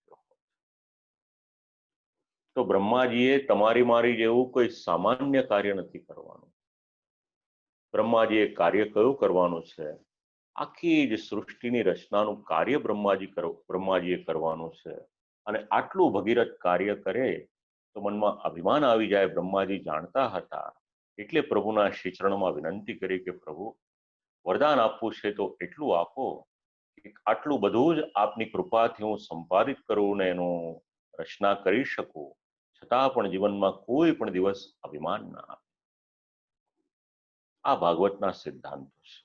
તો બ્રહ્માજીએ તમારી મારી જેવું કોઈ સામાન્ય કાર્ય નથી કરવાનું. બ્રહ્માજીએ કાર્ય કયું કરવાનું છે? આખી જ સૃષ્ટિની રચનાનું કાર્ય બ્રહ્માજીએ કરવાનું છે. અને આટલું ભગીરથ કાર્ય કરે તો મનમાં અભિમાન આવી જાય. બ્રહ્માજી જાણતા હતા, એટલે પ્રભુના શ્રી ચરણમાં વિનંતી કરી કે પ્રભુ, વરદાન આપવું છે તો એટલું આપો કે આટલું બધું જ આપની કૃપાથી હું સંપાદિત કરું ને એનું રચના કરી શકું, છતાં પણ જીવનમાં કોઈ પણ દિવસ અભિમાન ના આવે. આ ભાગવતના સિદ્ધાંતો છે.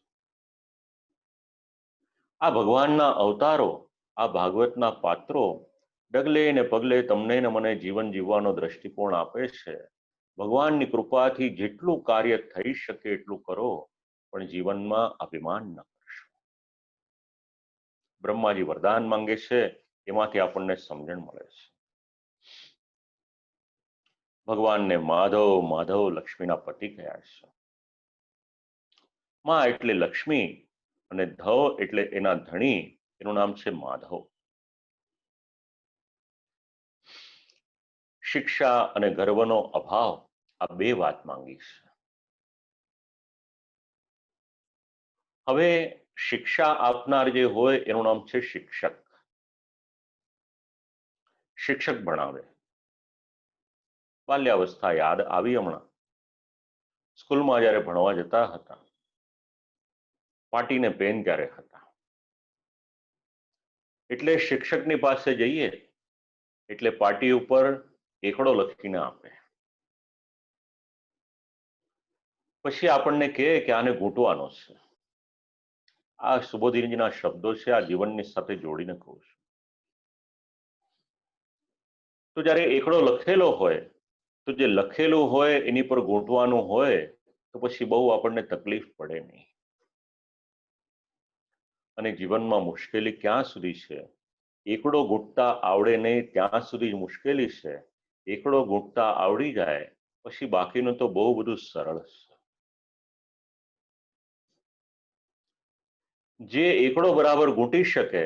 આ ભગવાનના અવતારો, આ ભાગવતના પાત્રો ડગલે ને પગલે તમને ને મને જીવન જીવવાનો દ્રષ્ટિકોણ આપે છે. ભગવાનની કૃપાથી જેટલું કાર્ય થઈ શકે એટલું કરો, પણ જીવનમાં અભિમાન ન કરશો. બ્રહ્માજી વરદાન માંગે છે, એમાંથી આપણને સમજણ મળે છે. ભગવાનને માધવ માધવ લક્ષ્મીના પતિ કયા છે. માં એટલે લક્ષ્મી અને ધવ એટલે એના ધણી, એનું નામ છે માધવ. શિક્ષા અને ગર્વનો અભાવ, આ બે વાત માંગી છે. હવે શિક્ષા આપનાર જે હોય એનું નામ છે શિક્ષક. શિક્ષક ભણાવે. બાલ્યાવસ્થા યાદ આવી હમણાં. સ્કૂલમાં જ્યારે ભણવા જતા હતા, પાટીને પેન ત્યારે હતા, એટલે શિક્ષકની પાસે જઈએ એટલે પાટી ઉપર એકડો લખીને આપે. પછી આપણને કહે કે આને ઘૂંટવાનો છે. આ સુબોધીનજીના શબ્દો છે, આ જીવનની સાથે જોડીને કહું છું. તો જ્યારે એકડો લખેલો હોય, તો જે લખેલું હોય એની પર ઘૂંટવાનું હોય તો પછી બહુ આપણને તકલીફ પડે નહીં. અને જીવનમાં મુશ્કેલી ક્યાં સુધી છે? એકડો ઘૂંટતા આવડે નહીં ત્યાં સુધી જ મુશ્કેલી છે. એકડો ઘૂંટતા આવડી જાય પછી બાકીનું તો બહુ બધું સરળ છે. જે એકડો બરાબર ઘૂંટી શકે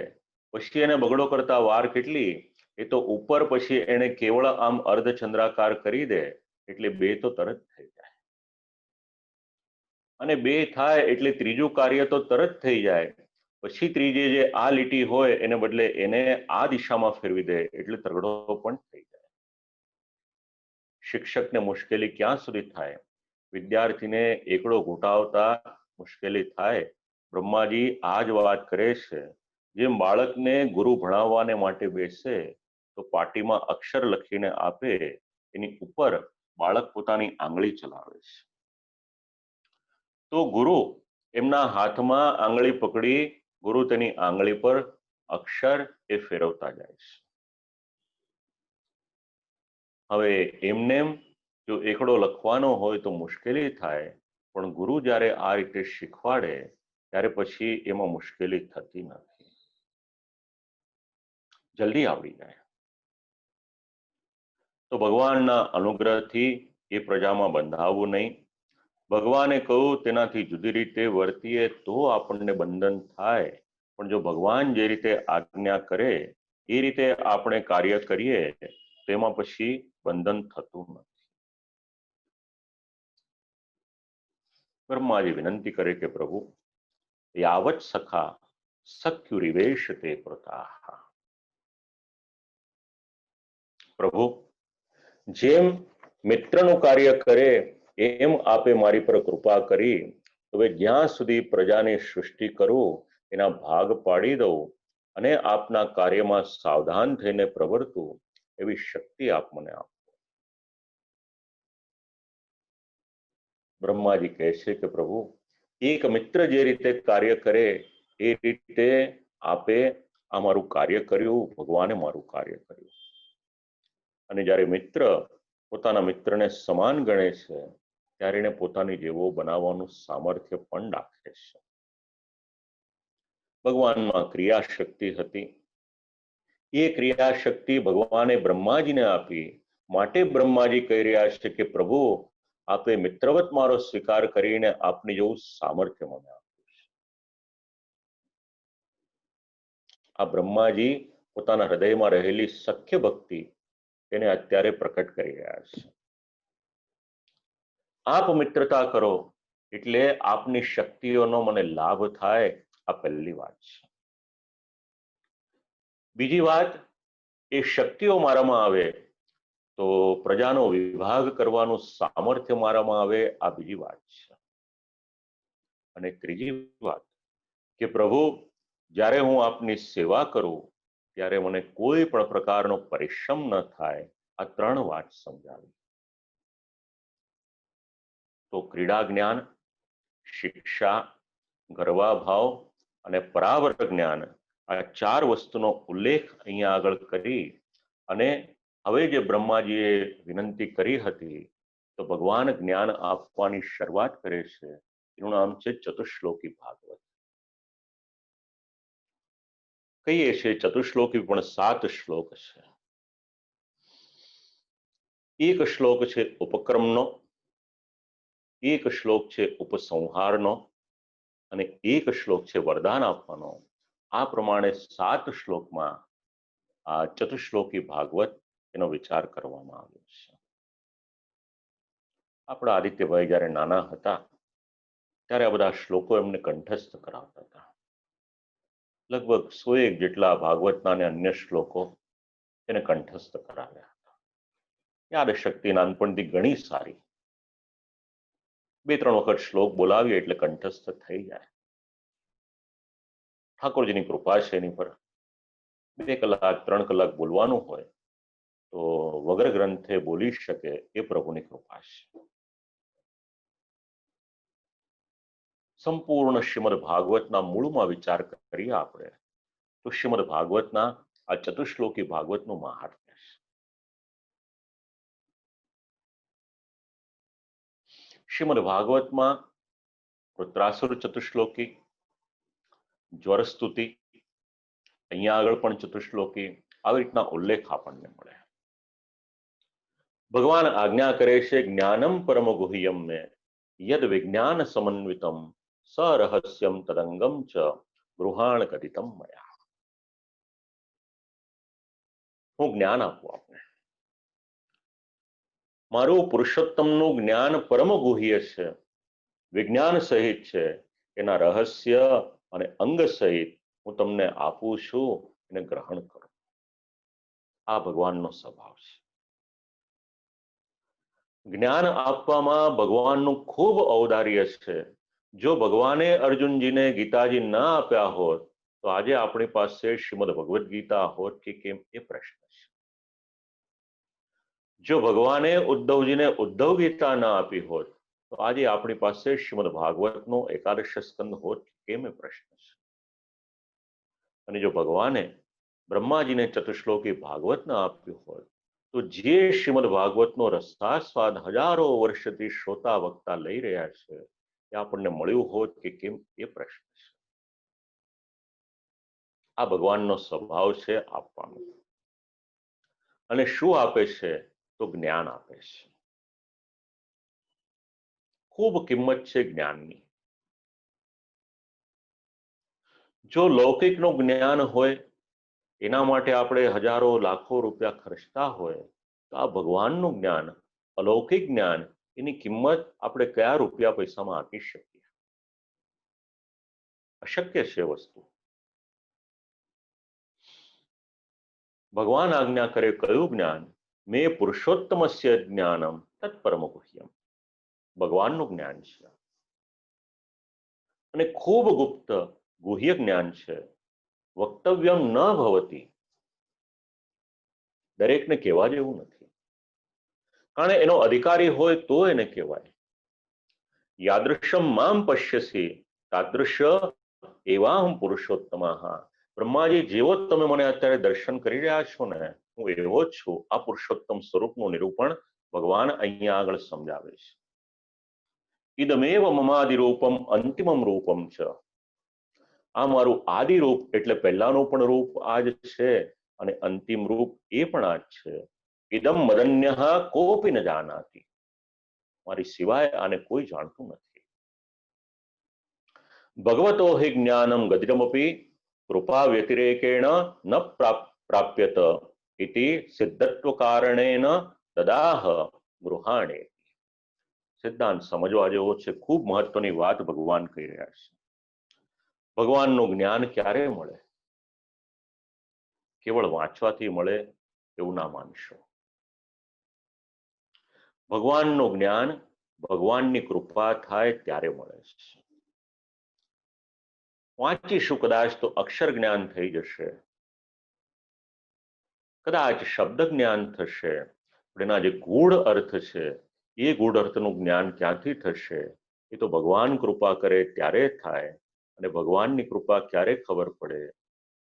પછી એને બગડો કરતા વાર કેટલી? એ તો ઉપર પછી એને કેવળ આમ અર્ધચંદ્રાકાર કરી દે એટલે બે તો તરત થઈ જાય. અને બે થાય એટલે ત્રીજું કાર્ય તો તરત થઈ જાય. પછી ત્રીજે જે આ લીટી હોય એને બદલે એને આ દિશામાં ફેરવી દે એટલે તગડો પણ થઈ જાય. શિક્ષકને મુશ્કેલી ક્યાં સુધી થાય? વિદ્યાર્થીને એકડો ઘૂંટાવતા મુશ્કેલી થાય. બ્રહ્માજી આ જ વાત કરે છે. જેમ બાળકને ગુરુ ભણાવવાને માટે બેસે તો પાટીમાં અક્ષર લખીને આપે, એની ઉપર બાળક પોતાની આંગળી ચલાવે છે. તો ગુરુ એમના હાથમાં આંગળી પકડી ગુરુ તેની આંગળી પર અક્ષર એ ફેરવતા જાય છે. હવે એમને જો એકડો લખવાનો હોય તો મુશ્કેલી થાય, પણ ગુરુ જ્યારે આ રીતે શીખવાડે ત્યારે પછી એમાં મુશ્કેલી થતી નથી, જલ્દી આવડી જાય. તો ભગવાનના અનુગ્રહથી એ પ્રજામાં બંધાવવું નહીં. ભગવાને કહ્યું તેનાથી જુદી રીતે વર્તીએ તો આપણને બંધન થાય, પણ જો ભગવાન જે રીતે આજ્ઞા કરે એ રીતે આપણે કાર્ય કરીએ તેમાં પછી બંધન થતું નથી. બ્રહ્માજી વિનંતી કરે કે પ્રભુ યાવત સખા સખ્યુરિવેશ તે પ્રતાહ. પ્રભુ જેમ મિત્રનું કાર્ય કરે એમ આપે મારી પર કૃપા કરી. હવે જ્યાં સુધી પ્રજાની સૃષ્ટિ કરું એના ભાગ પાડી દઉં અને આપના કાર્યમાં સાવધાન થઈને પ્રવર્તું એવી શક્તિ આપ મને આપો. બ્રહ્માજી કહે છે કે પ્રભુ એક મિત્ર જે રીતે કાર્ય કરે એ રીતે આપે આ મારું કાર્ય કર્યું, ભગવાને મારું કાર્ય કર્યું. અને જ્યારે મિત્ર પોતાના મિત્રને સમાન ગણે છે ત્યારે એને પોતાની જેવો બનાવવાનું સામર્થ્ય પણ રાખે છે. ભગવાનમાં ક્રિયાશક્તિ હતી. એ ક્રિયાશક્તિ ભગવાને બ્રહ્માજીને આપી, માટે બ્રહ્માજી કહી રહ્યા છે કે પ્રભુ આપે મિત્રવત મારો સ્વીકાર કરીને આપની જેવું સામર્થ્ય મને આપ્યું છે. આ બ્રહ્માજી પોતાના હૃદયમાં રહેલી સખ્ય ભક્તિ તેને અત્યારે પ્રકટ કરી રહ્યા છે. આપ મિત્રતા કરો એટલે આપની શક્તિઓનો મને લાભ થાય, આ પહેલી વાત છે. બીજી વાત, એ શક્તિઓ મારામાં આવે તો પ્રજાનો વિભાગ કરવાનું સામર્થ્ય મારામાં આવે, આ બીજી વાત છે. અને ત્રીજી વાત કે પ્રભુ જ્યારે હું આપની સેવા કરું ત્યારે મને કોઈ પણ પ્રકારનો પરિશ્રમ ન થાય, આ ત્રણ વાત સમજાવી. તો ક્રીડા જ્ઞાન, શિક્ષા, ગર્વાભાવ અને પરાવર જ્ઞાન, આ ચાર વસ્તુનો ઉલ્લેખ અહીંયા આગળ કરી અને હવે જે બ્રહ્માજીએ વિનંતી કરી હતી તો ભગવાન જ્ઞાન આપવાની શરૂઆત કરે છે. એનું નામ છે ચતુશ્લોકી ભાગવત. કહીએ છે ચતુશ્લોકી પણ 7 શ્લોક છે. એક શ્લોક છે ઉપક્રમનો, એક શ્લોક છે ઉપસંહારનો અને એક શ્લોક છે વરદાન આપવાનો. આ પ્રમાણે 7 શ્લોકમાં આ ચતુશ્લોકી ભાગવત એનો વિચાર કરવામાં આવ્યો છે. આપણા આદિત્યભાઈ જ્યારે નાના હતા ત્યારે આ બધા શ્લોકો એમને કંઠસ્થ કરાવતા હતા. લગભગ 101 જેટલા ભાગવતના અને અન્ય શ્લોકો એને કંઠસ્થ કરાવ્યા હતા. યાદશક્તિ નાનપણથી ઘણી સારી. 2-3 વખત શ્લોક બોલાવીએ એટલે કંઠસ્થ થઈ જાય. ઠાકોરજીની કૃપા છે એની પર. 2 કલાક 3 કલાક બોલવાનું હોય તો વગર ગ્રંથે બોલી શકે એ પ્રભુની કૃપા છે. સંપૂર્ણ શ્રીમદ ભાગવતના મૂળમાં વિચાર કરીએ આપણે તો શ્રીમદ ભાગવતના આ ચતુશ્લોકી ભાગવતનું મહાત્મ્ય છે. શ્રીમદ ભાગવતમાં વૃત્રાસુર ચતુશ્લોકી, જ્વરસ્તુતિ, અહીંયા આગળ પણ ચતુશ્લોકી, આવી રીતના ઉલ્લેખ આપણને મળે. ભગવાન આજ્ઞા કરે છે જ્ઞાનમ પરમ ગુહ્યમ મે યદ વિજ્ઞાન સમન્વિતમ સરહસ્યમ તદંગમ ચ ગૃહાણ કથિતમ મયા. હું જ્ઞાન આપું આપને. મારું પુરુષોત્તમનું જ્ઞાન પરમ ગુહ્ય છે, વિજ્ઞાન સહિત છે. એના રહસ્ય અને અંગ સહિત હું તમને આપું છું, એને ગ્રહણ કરો. આ ભગવાનનો સ્વભાવ છે. જ્ઞાન આપવામાં ભગવાનનું ખૂબ ઔદાર્ય છે. જો ભગવાને અર્જુનજીને ગીતાજી ના આપ્યા હોત તો આજે આપણી પાસે શ્રીમદ ભગવદ્ ગીતા હોત કે કેમ, એ પ્રશ્ન છે. જો ભગવાને ઉદ્ધવજીને ઉદ્ધવ ગીતા ના આપી હોત તો આજે આપણી પાસે શ્રીમદ ભાગવતનો એકાદશ સ્કંદ હોત કે કેમ, એ પ્રશ્ન છે. અને જો ભગવાને બ્રહ્માજીને ચતુશ્લોકી ભાગવત ના આપ્યું હોત તો જે શ્રીમદ ભાગવતનો રસાસ્વાદ હજારો વર્ષથી શ્રોતા વક્તા લઈ રહ્યા છે એ આપણને મળ્યું હોત કે કેમ, એ પ્રશ્ન છે. આ ભગવાનનો સ્વભાવ છે આપવાનો. અને શું આપે છે? તો જ્ઞાન આપે છે. ખૂબ કિંમત છે જ્ઞાનની. જો લૌકિકનું જ્ઞાન હોય એના માટે આપણે હજારો લાખો રૂપિયા ખર્ચતા હોય તો આ ભગવાનનું જ્ઞાન, અલૌકિક જ્ઞાન, એની કિંમત આપણે કયા રૂપિયા પૈસામાં આપી શકીએ? અશક્ય છે વસ્તુ. ભગવાન આજ્ઞા કરે કયું જ્ઞાન? મેં પુરુષોત્તમસ્ય જ્ઞાનમ તત્પરમ ગુહ્યમ. ભગવાનનું જ્ઞાન છે અને ખૂબ ગુપ્ત ગુહ્ય જ્ઞાન છે. વક્તવ્યમ ન ભવતી. દરેકને કહેવા જેવું નથી, કારણ એનો અધિકારી હોય તો એને કહેવાય. યાદૃશમ મામ પશ્યસી તાદૃશ એવાહમ પુરુષોત્તમઃ. બ્રહ્માજી, જેવો તમે મને અત્યારે દર્શન કરી રહ્યા છો ને, હું એવો જ છું. આ પુરુષોત્તમ સ્વરૂપનું નિરૂપણ ભગવાન અહીંયા આગળ સમજાવે છે. ઇદમેવ મમાદિ રૂપમ અંતિમમ રૂપમ છે. આ મારું આદિ રૂપ એટલે પહેલાનું પણ રૂપ આ જ છે અને અંતિમ રૂપ એ પણ આ જ છે. ઇદમ મદન્યઃ કોપી ન જાનાતિ. મારી સિવાય આને કોઈ જાણતું નથી. ભગવતો હિ જ્ઞાનમ ગતિરમપી કૃપા વ્યતિરેકેણ ન પ્રાપ્યત ઇતિ સિદ્ધત્વ કારણેન તદાહ ગૃહાણે. સિદ્ધાંત સમજવા જેવો છે. ખૂબ મહત્વની વાત ભગવાન કહી રહ્યા છે. ભગવાનનું જ્ઞાન ક્યારે મળે? કેવળ વાંચવાથી મળે એવું ના માનશો. ભગવાનનું જ્ઞાન ભગવાનની કૃપા થાય ત્યારે મળે છે. વાંચીશું કદાચ તો અક્ષર જ્ઞાન થઈ જશે, કદાચ શબ્દ જ્ઞાન થશે, પણ એના જે ગૂઢ અર્થ છે એ ગૂઢ અર્થનું જ્ઞાન ક્યાંથી થશે? એ તો ભગવાન કૃપા કરે ત્યારે થાય. અને ભગવાનની કૃપા ક્યારે ખબર પડે?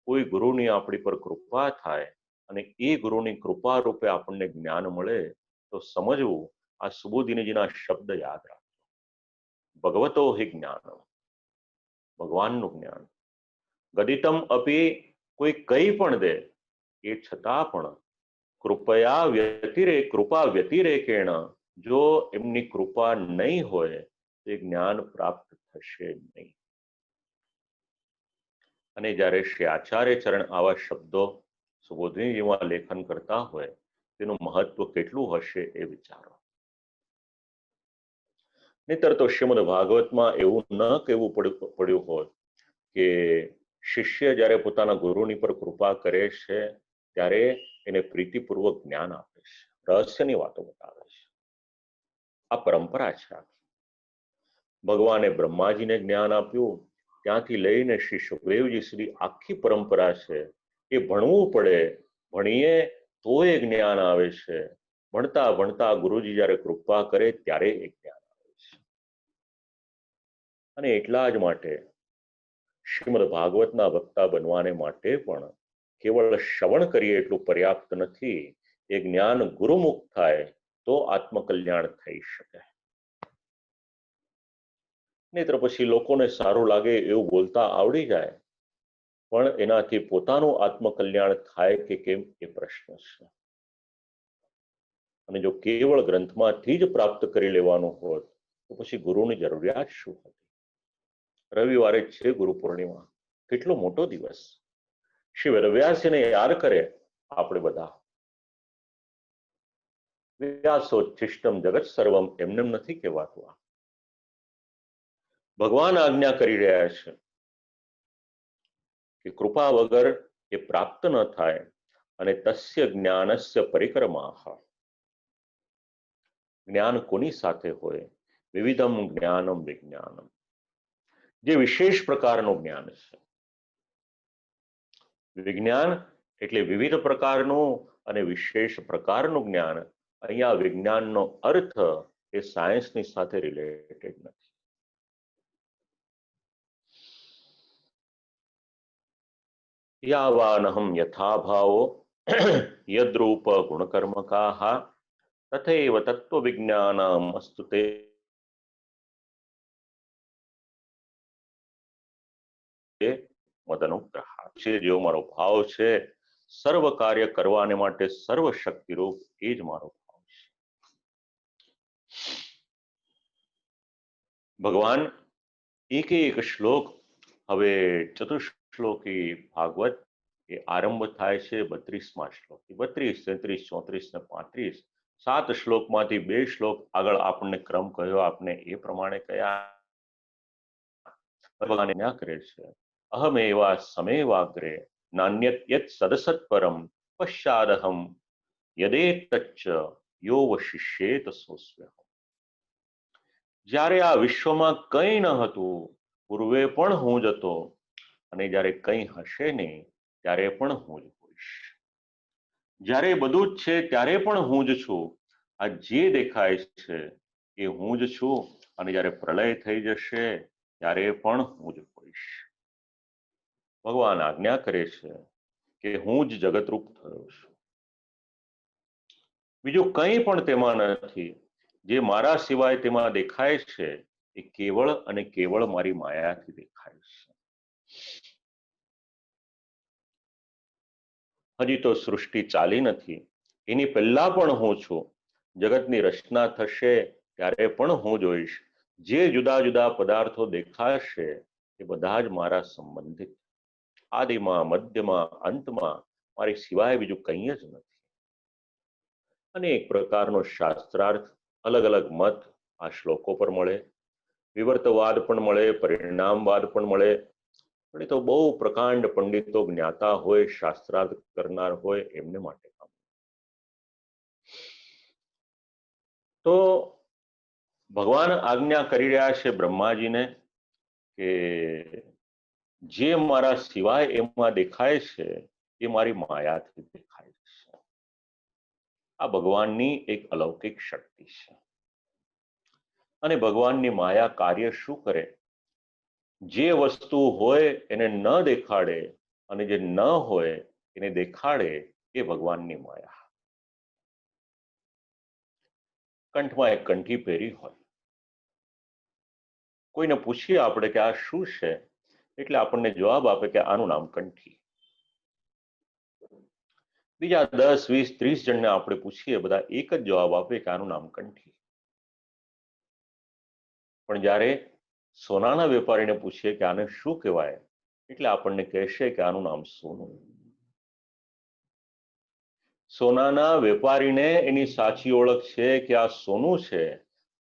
કોઈ ગુરુની આપણી પર કૃપા થાય અને એ ગુરુની કૃપા રૂપે આપણને જ્ઞાન મળે તો સમજવું, આ સુબોધિનીજીના શબ્દ યાદ રાખો. ભગવતો હિ જ્ઞાનમ. ભગવાનનું જ્ઞાન. ગદિતમ અપી, કોઈ કઈ પણ દે એ છતાં પણ કૃપા વ્યતિરેકેણ, જો એમની કૃપા નહીં હોય તો એ જ્ઞાન પ્રાપ્ત થશે નહીં. અને જ્યારે શ્રી આચાર્ય ચરણ આવા શબ્દો સુબોધિનીજીમાં લેખન કરતા હોય તેનું મહત્વ કેટલું હશે એ વિચારો. નહીતર તો શ્રીમદ ભાગવતમાં એવું ન કહેવું પડ્યું હોત કે શિષ્ય જ્યારે પોતાના ગુરુની પર કૃપા કરે છે ત્યારે એને પ્રીતિપૂર્વક જ્ઞાન આપે છે, રહસ્યની વાતો બતાવે છે. આ પરંપરા છે. ભગવાને બ્રહ્માજીને જ્ઞાન આપ્યું ત્યાંથી લઈને શ્રી સુખદેવજી સુધી આખી પરંપરા છે. એ ભણવું પડે, ભણીએ તો એ જ્ઞાન આવે છે. ભણતા ભણતા ગુરુજી જ્યારે કૃપા કરે ત્યારે એ જ્ઞાન આવે છે. અને એટલા જ માટે શ્રીમદ ભાગવતના વક્તા બનવાને માટે પણ કેવળ શ્રવણ કરીએ એટલું પર્યાપ્ત નથી. એ જ્ઞાન ગુરુમુખ થાય તો આત્મકલ્યાણ થઈ શકે. નહીતર પછી લોકોને સારું લાગે એવું બોલતા આવડી જાય પણ એનાથી પોતાનું આત્મકલ્યાણ થાય કે કેમ એ પ્રશ્ન છે. અને જો કેવળ ગ્રંથમાંથી જ પ્રાપ્ત કરી લેવાનું હોત તો પછી ગુરુની જરૂરિયાત શું હતી? રવિવારે છે ગુરુ પૂર્ણિમા. કેટલો મોટો દિવસ. શ્રી વેદવ્યાસજીને યાદ કરે આપણે બધા. વ્યાસોચ્છિષ્ટમ જગત સર્વમ એમનેમ નથી કહેવાતું. ભગવાન આજ્ઞા કરી રહ્યા છે કે કૃપા વગર એ પ્રાપ્ત ન થાય અને તસ્ય જ્ઞાનસ્ય પરિક્રમાહ, જ્ઞાન કોની સાથે હોય? વિવિધમ જ્ઞાનમ વિજ્ઞાનમ, જે વિશેષ પ્રકારનું જ્ઞાન છે. વિજ્ઞાન એટલે વિવિધ પ્રકારનું અને વિશેષ પ્રકારનું જ્ઞાન. અહીંયા વિજ્ઞાનનો અર્થ એ સાયન્સની સાથે રિલેટેડ નથી. યાવાનહમ યથા ભાવો યદ્રૂપ ગુણકર્મકાહ તથૈવ તત્વવિજ્ઞાનમ અસ્તુ તે મદનુગ્રહ છે. જેવો મારો ભાવ છે સર્વ કાર્ય કરવાને માટે સર્વશક્તિરૂપ, એ જ મારો ભાવ છે. ભગવાન એક એક શ્લોક, હવે ચતુશ્લોકી ભાગવત એ આરંભ થાય છે 32મા શ્લોક, 32, 33, 34 ને 35, 7 શ્લોકમાંથી 2 શ્લોક આગળ આપણને ક્રમ કહ્યો, આપને એ પ્રમાણે કયા ભગવાન ના કરે છે. અહમેવા સમેવાગ્રે નાન્યત યત સદસત પરમ પશ્ચાદહમ યદેતચ્ચ યો વશિષ્યેત સોસ્મ્ય. જ્યારે આ વિશ્વમાં કંઈ ન હતું પૂર્વે પણ હું જ હતો, અને જ્યારે કંઈ હશે નહીં ત્યારે પણ હું જ હોઈશ. જ્યારે બધું જ છે ત્યારે પણ હું જ છું. આ જે દેખાય છે એ હું જ છું, અને જ્યારે પ્રલય થઈ જશે ત્યારે પણ હું જ હોઈશ. ભગવાન આજ્ઞા કરે છે કે હું જ જગતરૂપ થયો છું, બીજું કંઈ પણ તેમાં નથી. જે મારા સિવાય તેમાં દેખાય છે એ કેવળ અને કેવળ મારી માયાથી દેખાય છે. હજી તો સૃષ્ટિ ચાલી નથી, એની પહેલા પણ હું છું. જગતની રચના થશે ત્યારે પણ હું જોઈશ. જે જુદા જુદા પદાર્થો દેખાશે એ બધા જ મારા સંબંધિત, આદિમાં, મધ્યમાં, અંતમાં મારી સિવાય બીજું કંઈ જ નથી. અનેક પ્રકારનો શાસ્ત્રાર્થ, અલગ અલગ મત આ શ્લોકો પર મળે. વિવર્તવાદ પણ મળે, પરિણામવાદ પણ મળે. પણ એ તો બહુ પ્રકાંડ પંડિતો, જ્ઞાતા હોય, શાસ્ત્રાર્થ કરનાર હોય એમને માટે કામ. તો ભગવાન આજ્ઞા કરી રહ્યા છે બ્રહ્માજીને કે જે મારા સિવાય એમાં દેખાય છે એ મારી માયાથી દેખાય છે. આ ભગવાનની એક અલૌકિક શક્તિ છે. અને ભગવાનની માયા કાર્ય શું કરે? જે વસ્તુ હોય એને ન દેખાડે અને જે ન હોય એને દેખાડે, એ ભગવાનની માયા. કંઠમાં એક કંઠી પહેરી હોય, કોઈને પૂછીએ આપણે કે આ શું છે, એટલે આપણને જવાબ આપે કે આનું નામ કંઠી. બીજા 10, 20, 30 જણને આપણે પૂછીએ, બધા એક જ જવાબ આપે કે આનું નામ કંઠી. પણ જ્યારે સોનાના વેપારીને પૂછીએ કે આને શું કહેવાય, એટલે આપણને કહેશે કે આનું નામ સોનું. સોનાના વેપારીને એની સાચી ઓળખ છે કે આ સોનું છે.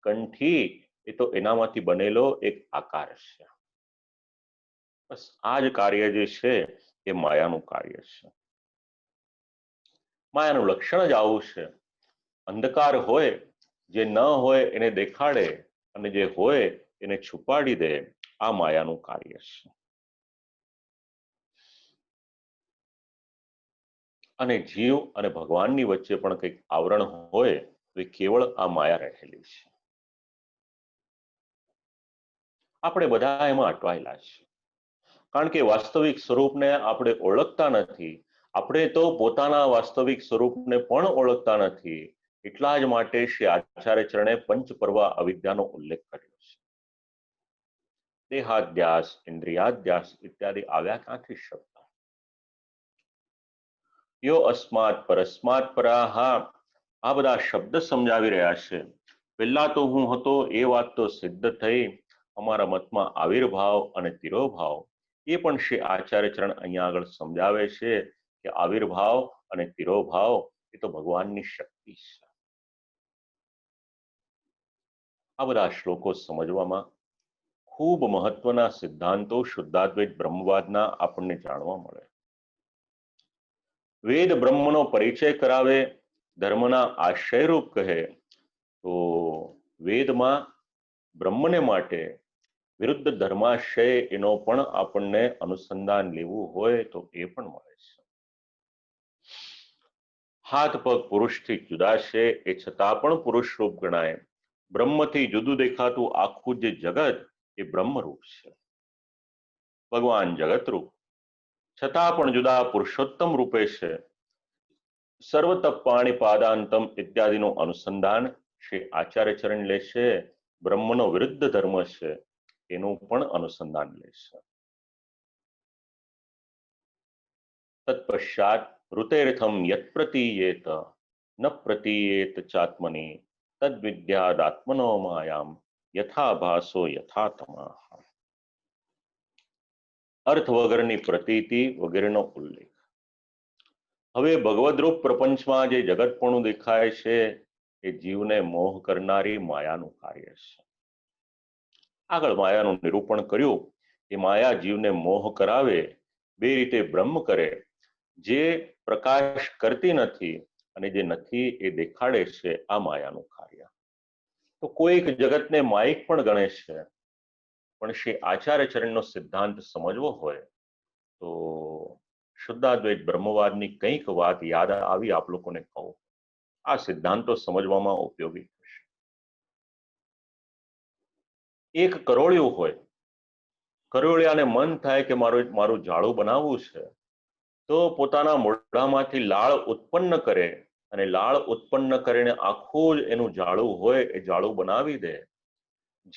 કંઠી એ તો એનામાંથી બનેલો એક આકાર છે. બસ આ જ કાર્ય જે છે એ માયાનું કાર્ય છે. માયાનું લક્ષણ જ આવું છે. અંધકાર હોય, જે ન હોય એને દેખાડે, અને જે હોય એને છુપાડી દે. આ માયાનું કાર્ય છે. અને જીવ અને ભગવાનની વચ્ચે પણ કંઈક આવરણ હોય તો એ કેવળ આ માયા રહેલી છે. આપણે બધા એમાં અટવાયેલા છે, કારણ કે વાસ્તવિક સ્વરૂપને આપણે ઓળખતા નથી. આપણે તો પોતાના વાસ્તવિક સ્વરૂપને પણ ઓળખતા નથી. એટલા જ માટે શ્રી આચાર્ય ચરણે પંચપર્વ અવિદ્યાનો ઉલ્લેખ કર્યો છે. દેહાધ્યાસ, ઇન્દ્રિયાધ્યાસ ઇત્યાદિ આવ્યા ક્યાંથી શબ્દ? યો અસ્માત પરસ્માત પરાહ, આ બધા શબ્દ સમજાવી રહ્યા છે. પહેલા તો હું હતો એ વાત તો સિદ્ધ થઈ. અમારા મતમાં આવિર્ભાવ અને તિરોભાવ, એ પણ શ્રી આચાર્ય ચરણ અહીંયા આગળ સમજાવે છે કે આવિર્ભાવ અને તિરોભાવ એ તો ભગવાનની શક્તિ છે. આ બધા શ્લોકો સમજવામાં ખૂબ મહત્વના સિદ્ધાંતો શુદ્ધાદ્વૈત બ્રહ્મવાદના આપણને જાણવા મળે. વેદ બ્રહ્મનો પરિચય કરાવે, ધર્મના આશ્રયરૂપ કહે, તો વેદમાં બ્રહ્મને માટે વિરુદ્ધ ધર્માશય એનો પણ આપણને અનુસંધાન લેવું હોય તો એ પણ મળે છે. હાથ પગ પુરુષથી જુદા છે એ છતાં પણ પુરુષ રૂપ ગણાય. બ્રહ્મથી જુદું દેખાતું આખું જે જગત એ બ્રહ્મરૂપ છે. ભગવાન જગતરૂપ છતાં પણ જુદા પુરુષોત્તમ રૂપે છે. સર્વત પાણી પાદાંતમ ઇત્યાદિનું અનુસંધાન શ્રી આચાર્ય ચરણ લેશે. બ્રહ્મનો વિરુદ્ધ ધર્મ છે એનું પણ અનુસંધાન લેશે. તત્પશ્ચાત ઋતેર્થમ યત પ્રતીયેત ન પ્રતીયેત ચાત્મની તદ્વિદ્યાદાત્મનો માયામ યથા ભાસો યથા તમઃ. અર્થ વગરની પ્રતીતિ વગેરેનો ઉલ્લેખ. હવે ભગવદ્રૂપ પ્રપંચમાં જે જગતપણું દેખાય છે એ જીવને મોહ કરનારી માયાનું કાર્ય છે. આગળ માયાનું નિરૂપણ કર્યું કે માયા જીવને મોહ કરાવે, બે રીતે બ્રહ્મ કરે. જે પ્રકાશ કરતી નથી અને જે નથી એ દેખાડે છે, આ માયાનું કાર્ય. તો કોઈક જગતને માયિક પણ ગણે છે, પણ શ્રી આચાર્ય ચરણનો સિદ્ધાંત સમજવો હોય તો શુદ્ધાદ્વૈત બ્રહ્મવાદની કંઈક વાત યાદ આવી આપ લોકોને કહું. આ સિદ્ધાંતો સમજવામાં ઉપયોગી થશે. એક કરોળિયું હોય, કરોળિયાને મન થાય કે મારું જાળું બનાવવું છે, તો પોતાના મોઢામાંથી લાળ ઉત્પન્ન કરે અને લાળ ઉત્પન્ન કરીને આખું જ એનું જાળું હોય એ જાળું બનાવી દે.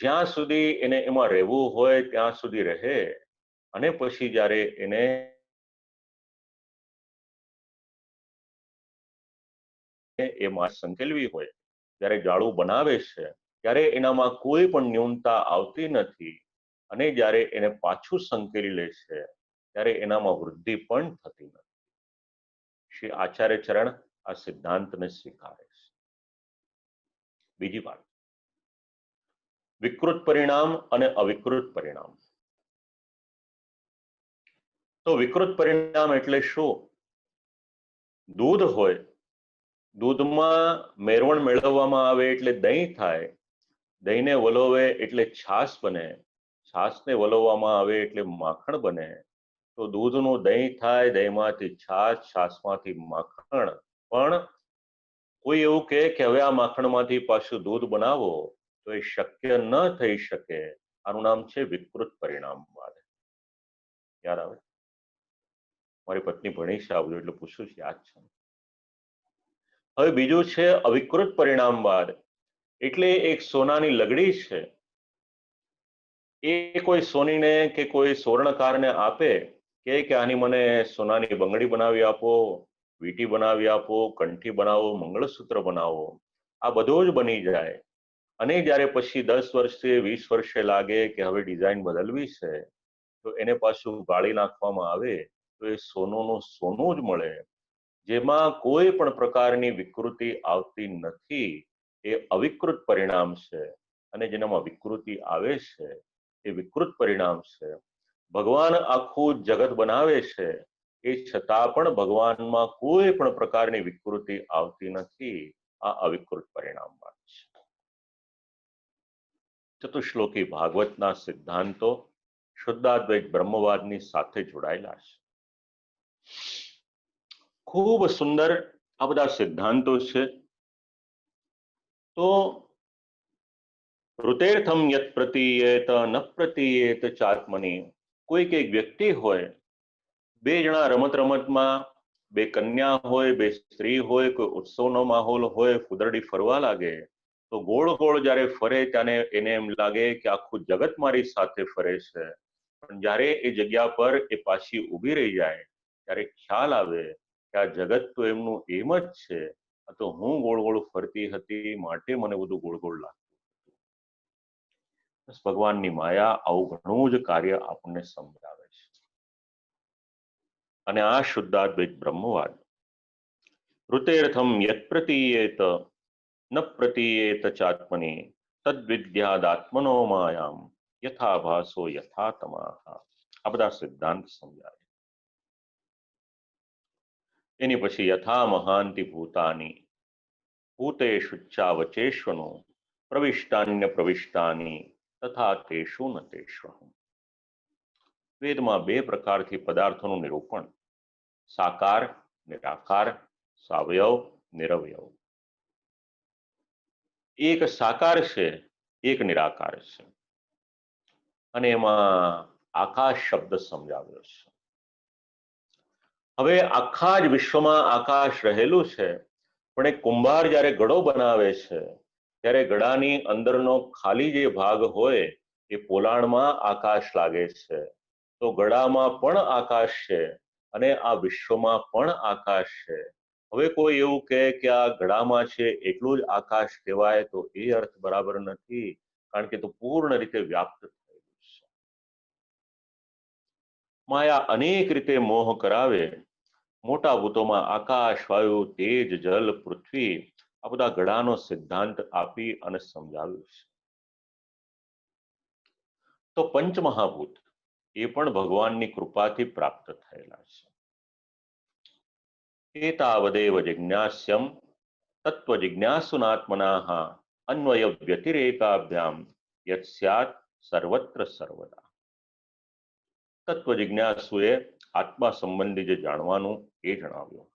જ્યાં સુધી એને એમાં રહેવું હોય ત્યાં સુધી રહે અને પછી જ્યારે એને એમાં સંકેલવી હોય, જ્યારે જાળું બનાવે છે ત્યારે એનામાં કોઈ પણ ન્યૂનતા આવતી નથી અને જ્યારે એને પાછું સંકેલી લે છે ત્યારે એનામાં વૃદ્ધિ પણ થતી નથી. શ્રી આચાર્ય ચરણ આ સિદ્ધાંતને સ્વીકારે છે. બીજી વાત, વિકૃત પરિણામ અને અવિકૃત પરિણામ. તો વિકૃત પરિણામ એટલે શું? દૂધ હોય, દૂધમાં મેરવણ મેળવવામાં આવે એટલે દહીં થાય, દહીંને વલોવે એટલે છાશ બને, છાશને વલોવવામાં આવે એટલે માખણ બને. તો દૂધનું દહીં થાય, દહીંમાંથી છાશ, છાશમાંથી માખણ. પણ કોઈ એવું કહે કે હવે આ માખણમાંથી પાછું દૂધ બનાવો, તો એ શક્ય ન થઈ શકે. આનું નામ છે વિકૃત પરિણામવાદ. યાદ આવે? મારી પત્ની ભણી છે આ બધું એટલે પૂછું છું, યાદ છે? હવે બીજું છે અવિકૃત પરિણામવાદ. એટલે એક સોનાની લગડી છે, એ કોઈ સોનીને કે કોઈ સ્વર્ણકારને આપે કે આની મને સોનાની બંગડી બનાવી આપો, વીંટી બનાવી આપો, કંઠી બનાવો, મંગળસૂત્ર બનાવો. આ બધું જ બની જાય અને જ્યારે પછી 10 વર્ષે 20 વર્ષે લાગે કે હવે ડિઝાઇન બદલવી છે, તો એને પાછું ગાળી નાખવામાં આવે તો એ સોનું જ મળે, જેમાં કોઈ પણ પ્રકારની વિકૃતિ આવતી નથી. એ અવિકૃત પરિણામ છે અને જેનામાં વિકૃતિ આવે છે એ વિકૃત પરિણામ છે. ભગવાન આખું જગત બનાવે છે એ છતાં પણ ભગવાનમાં કોઈ પણ પ્રકારની વિકૃતિ આવતી નથી. આ અવિકૃત પરિણામવાદ છે. ચતુશ્લોકી ભાગવતના સિદ્ધાંતો શુદ્ધાદ્વૈત બ્રહ્મવાદની સાથે જોડાયેલા છે. ખૂબ સુંદર આ બધા સિદ્ધાંતો છે. તો ઋતેર્થમ યત પ્રતીયેત ન પ્રતીયેત ચાત્મની. કોઈક એક વ્યક્તિ હોય, બે જણા રમતમાં, બે કન્યા હોય, બે સ્ત્રી હોય, કોઈ ઉત્સવનો માહોલ હોય, ફુદરડી ફરવા લાગે, તો ગોળ ગોળ જ્યારે ફરે ત્યારે એને એમ લાગે કે આખું જગત મારી સાથે ફરે છે. પણ જ્યારે એ જગ્યા પર એ પાછી ઊભી રહી જાય ત્યારે ખ્યાલ આવે કે આ જગત તો એમનું એમ જ છે, આ તો હું ગોળ ગોળ ફરતી હતી માટે મને બધું ગોળ ગોળ લાગતું. ભગવાનની માયા આવું ઘણું જ કાર્ય આપણને સમજાવે છે. અને આ શુદ્ધાદ્વૈત બ્રહ્મવાદ ઋતેર્થમ યત પ્રતીયેત ન પ્રતીયેત ચાત્મની તદ્વિદ્યાદાત્મનો માયામ યથાભાસો યથા તમાહ. આ બધા સિદ્ધાંત સમજાવે. એની પછી યથા મહાંતિ ભૂતાની ભૂતેષુ ચાવચેષ્વનો પ્રવિષ્ટાન્ય પ્રવિષ્ટાની તથા તેષુ ન તેષ્વહમ. વેદમાં બે પ્રકારથી પદાર્થોનું નિરૂપણ: સાકાર, નિરાકાર, સાવયવ, નિરવયવ. એક સાકાર છે, એક નિરાકાર છે, અને એમાં આકાશ શબ્દ સમજાવ્યો છે. હવે આખા જ વિશ્વમાં આકાશ રહેલું છે, પણ એક કુંભાર જ્યારે ઘડો બનાવે છે ત્યારે ઘડાની અંદરનો ખાલી જે ભાગ હોય એ પોલાણમાં આકાશ લાગે છે. તો ઘડામાં પણ આકાશ છે અને આ વિશ્વમાં પણ આકાશ છે. હવે કોઈ એવું કહે કે આ ઘડામાં છે એટલું જ આકાશ કહેવાય, તો એ અર્થ બરાબર નથી, કારણ કે તો પૂર્ણ રીતે વ્યાપ્ત થયેલું છે. માયા અનેક રીતે મોહ કરાવે. મોટા ભૂતોમાં આકાશ, વાયુ, તેજ, જલ, પૃથ્વી, આ બધા ઘડાનો સિદ્ધાંત આપી અને સમજાવ્યું છે. તો પંચમહાભૂત એ પણ ભગવાનની કૃપાથી પ્રાપ્ત થયેલા છે. એતાવદેવ જિજ્ઞાસ્યમ તત્વ જિજ્ઞાસુનાત્મનાઃ અન્વય વ્યતિરેકાભ્યામ યત સ્યાત સર્વત્ર સર્વદા. તત્વ જિજ્ઞાસુએ આત્મા સંબંધી જે જાણવાનું એ જણાવ્યું,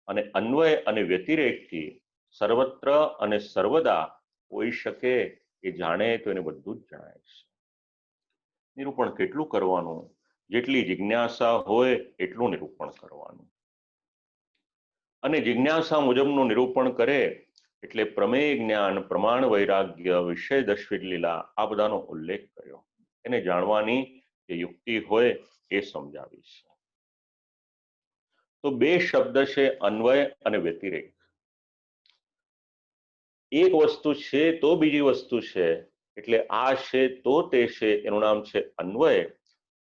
અને અન્વય અને વ્યતિરેકથી સર્વત્ર અને સર્વદા હોઈ શકે એ જાણે તો એને બધું જ જણાય છે. નિરૂપણ કેટલું કરવાનું? જેટલી જિજ્ઞાસા હોય એટલું નિરૂપણ કરવાનું. અને જિજ્ઞાસા મુજબનું નિરૂપણ કરે એટલે પ્રમેય જ્ઞાન, પ્રમાણ વૈરાગ્ય, વિષય દર્શિત લીલા, આ બધાનો ઉલ્લેખ કર્યો. એને જાણવાની જે યુક્તિ હોય એ સમજાવી છે. તો બે શબ્દ છે, અન્વય અને વ્યતિરેક. એક વસ્તુ છે તો બીજી વસ્તુ છે, એટલે આ છે તો તે છે, એનું નામ છે અન્વય,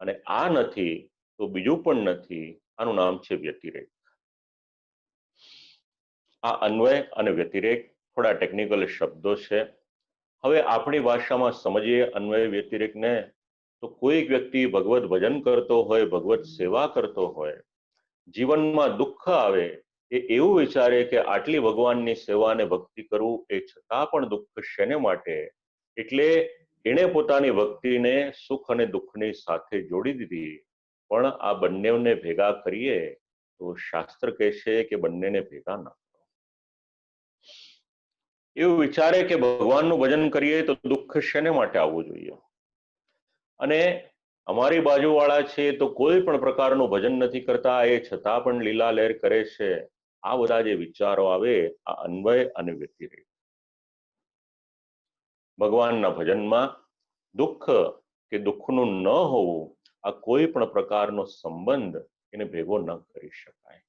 અને આ નથી તો બીજું પણ નથી, આનું નામ છે વ્યતિરેક. આ અન્વય અને વ્યતિરેક થોડા ટેકનિકલ શબ્દો છે. હવે આપણી ભાષામાં સમજીએ અન્વય વ્યતિરેકને, તો કોઈક વ્યક્તિ ભગવત ભજન કરતો હોય, ભગવત સેવા કરતો હોય, જીવનમાં દુઃખ આવે, એ એવું વિચારે કે આટલી ભગવાનની સેવા અને ભક્તિ કરવું, એ છતાં પણ દુઃખ શેને માટે? એટલે એણે પોતાની ભક્તિને સુખ અને દુઃખની સાથે જોડી દીધી. પણ આ બંનેને ભેગા કરીએ તો શાસ્ત્ર કહે છે કે બંનેને ભેગા ના. એવું વિચારે કે ભગવાનનું ભજન કરીએ તો દુઃખ શેને માટે આવવું જોઈએ? અને અમારી બાજુવાળા છે તો કોઈ પણ પ્રકારનું ભજન નથી કરતા, એ છતાં પણ લીલા લહેર કરે છે. આ બધા જે વિચારો આવે, આ અન્વય અને વ્યતિરેક. ભગવાનના ભજનમાં દુઃખ કે દુઃખનું ન હોવું, આ કોઈ પણ પ્રકારનો સંબંધ એને ભેગો ન કરી શકાય.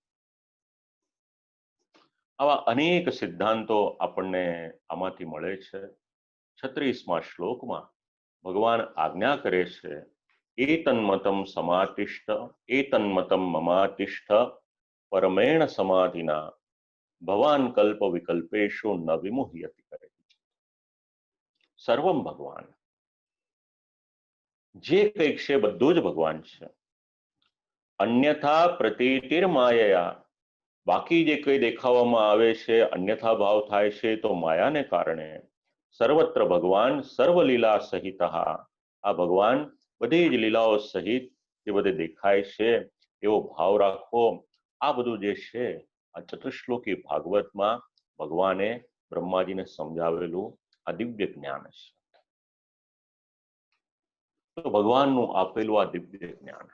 આવા અનેક સિદ્ધાંતો આપણને આમાંથી મળે છે. 36મા શ્લોકમાં ભગવાન આજ્ઞા કરે છે, એતન્મતમ સમાતિષ્ઠ એતન્મતમ મમાતિષ્ઠ પરમેણ સમાધિના ભવાન કલ્પ વિકલ્પેશુ ન વિમુહ્યતિ કરે. સર્વમ ભગવાન. જે કંઈક છે બધું જ ભગવાન છે. અન્યથા પ્રતીતિર્માયયા, બાકી જે કંઈ દેખાવામાં આવે છે, અન્યથા ભાવ થાય છે, તો માયાને કારણે. સર્વત્ર ભગવાન સર્વલીલા સહિત, આ ભગવાન બધી જ લીલાઓ સહિત જે બધે દેખાય છે એવો ભાવ રાખવો. આ બધું જે છે આ ચતુશ્લોકી ભાગવતમાં ભગવાને બ્રહ્માજીને સમજાવેલું આ દિવ્ય જ્ઞાન છે. તો ભગવાનનું આપેલું આ દિવ્ય જ્ઞાન,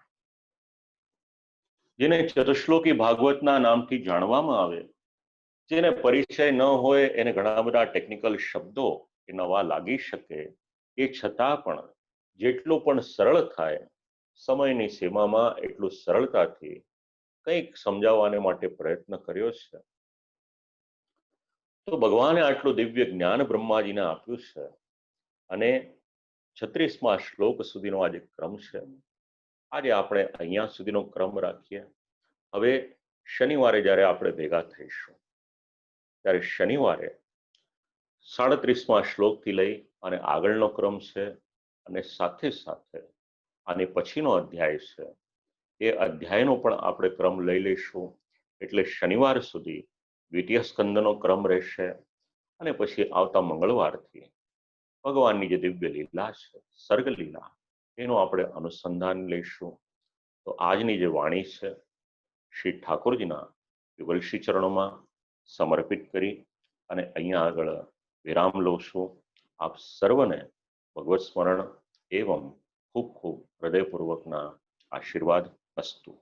જેને ચતુશ્લોકી ભાગવતના નામથી જાણવામાં આવે, જેને પરિચય ન હોય, એને ઘણા બધા ટેકનિકલ શબ્દો એ નવા લાગી શકે, એ છતાં પણ જેટલું પણ સરળ થાય, સમયની સીમામાં એટલું સરળતાથી કંઈક સમજાવવાને માટે પ્રયત્ન કર્યો છે. તો ભગવાને આટલું દિવ્ય જ્ઞાન બ્રહ્માજીને આપ્યું છે, અને 36મા શ્લોક સુધીનો આ જે ક્રમ છે, આજે આપણે અહીંયા સુધીનો ક્રમ રાખીએ. હવે શનિવારે જ્યારે આપણે ભેગા થઈશું, ત્યારે શનિવારે 37મા શ્લોકથી લઈ અને આગળનો ક્રમ છે અને સાથે સાથે આને પછીનો અધ્યાય છે એ અધ્યાયનો પણ આપણે ક્રમ લઈ લઈશું. એટલે શનિવાર સુધી દ્વિતીય સ્કંદનો ક્રમ રહેશે અને પછી આવતા મંગળવારથી ભગવાનની જે દિવ્ય લીલા છે, સર્ગ લીલા, એનું આપણે અનુસંધાન લઈશું. તો આજની જે વાણી છે શ્રી ઠાકોરજીના યુગલશ્રી ચરણોમાં સમર્પિત કરી અને અહીંયા આગળ વિરામ લઉં છું. આપ સર્વને ભગવત સ્મરણ એવં ખૂબ ખૂબ હૃદયપૂર્વકના આશીર્વાદ અસ્તુ.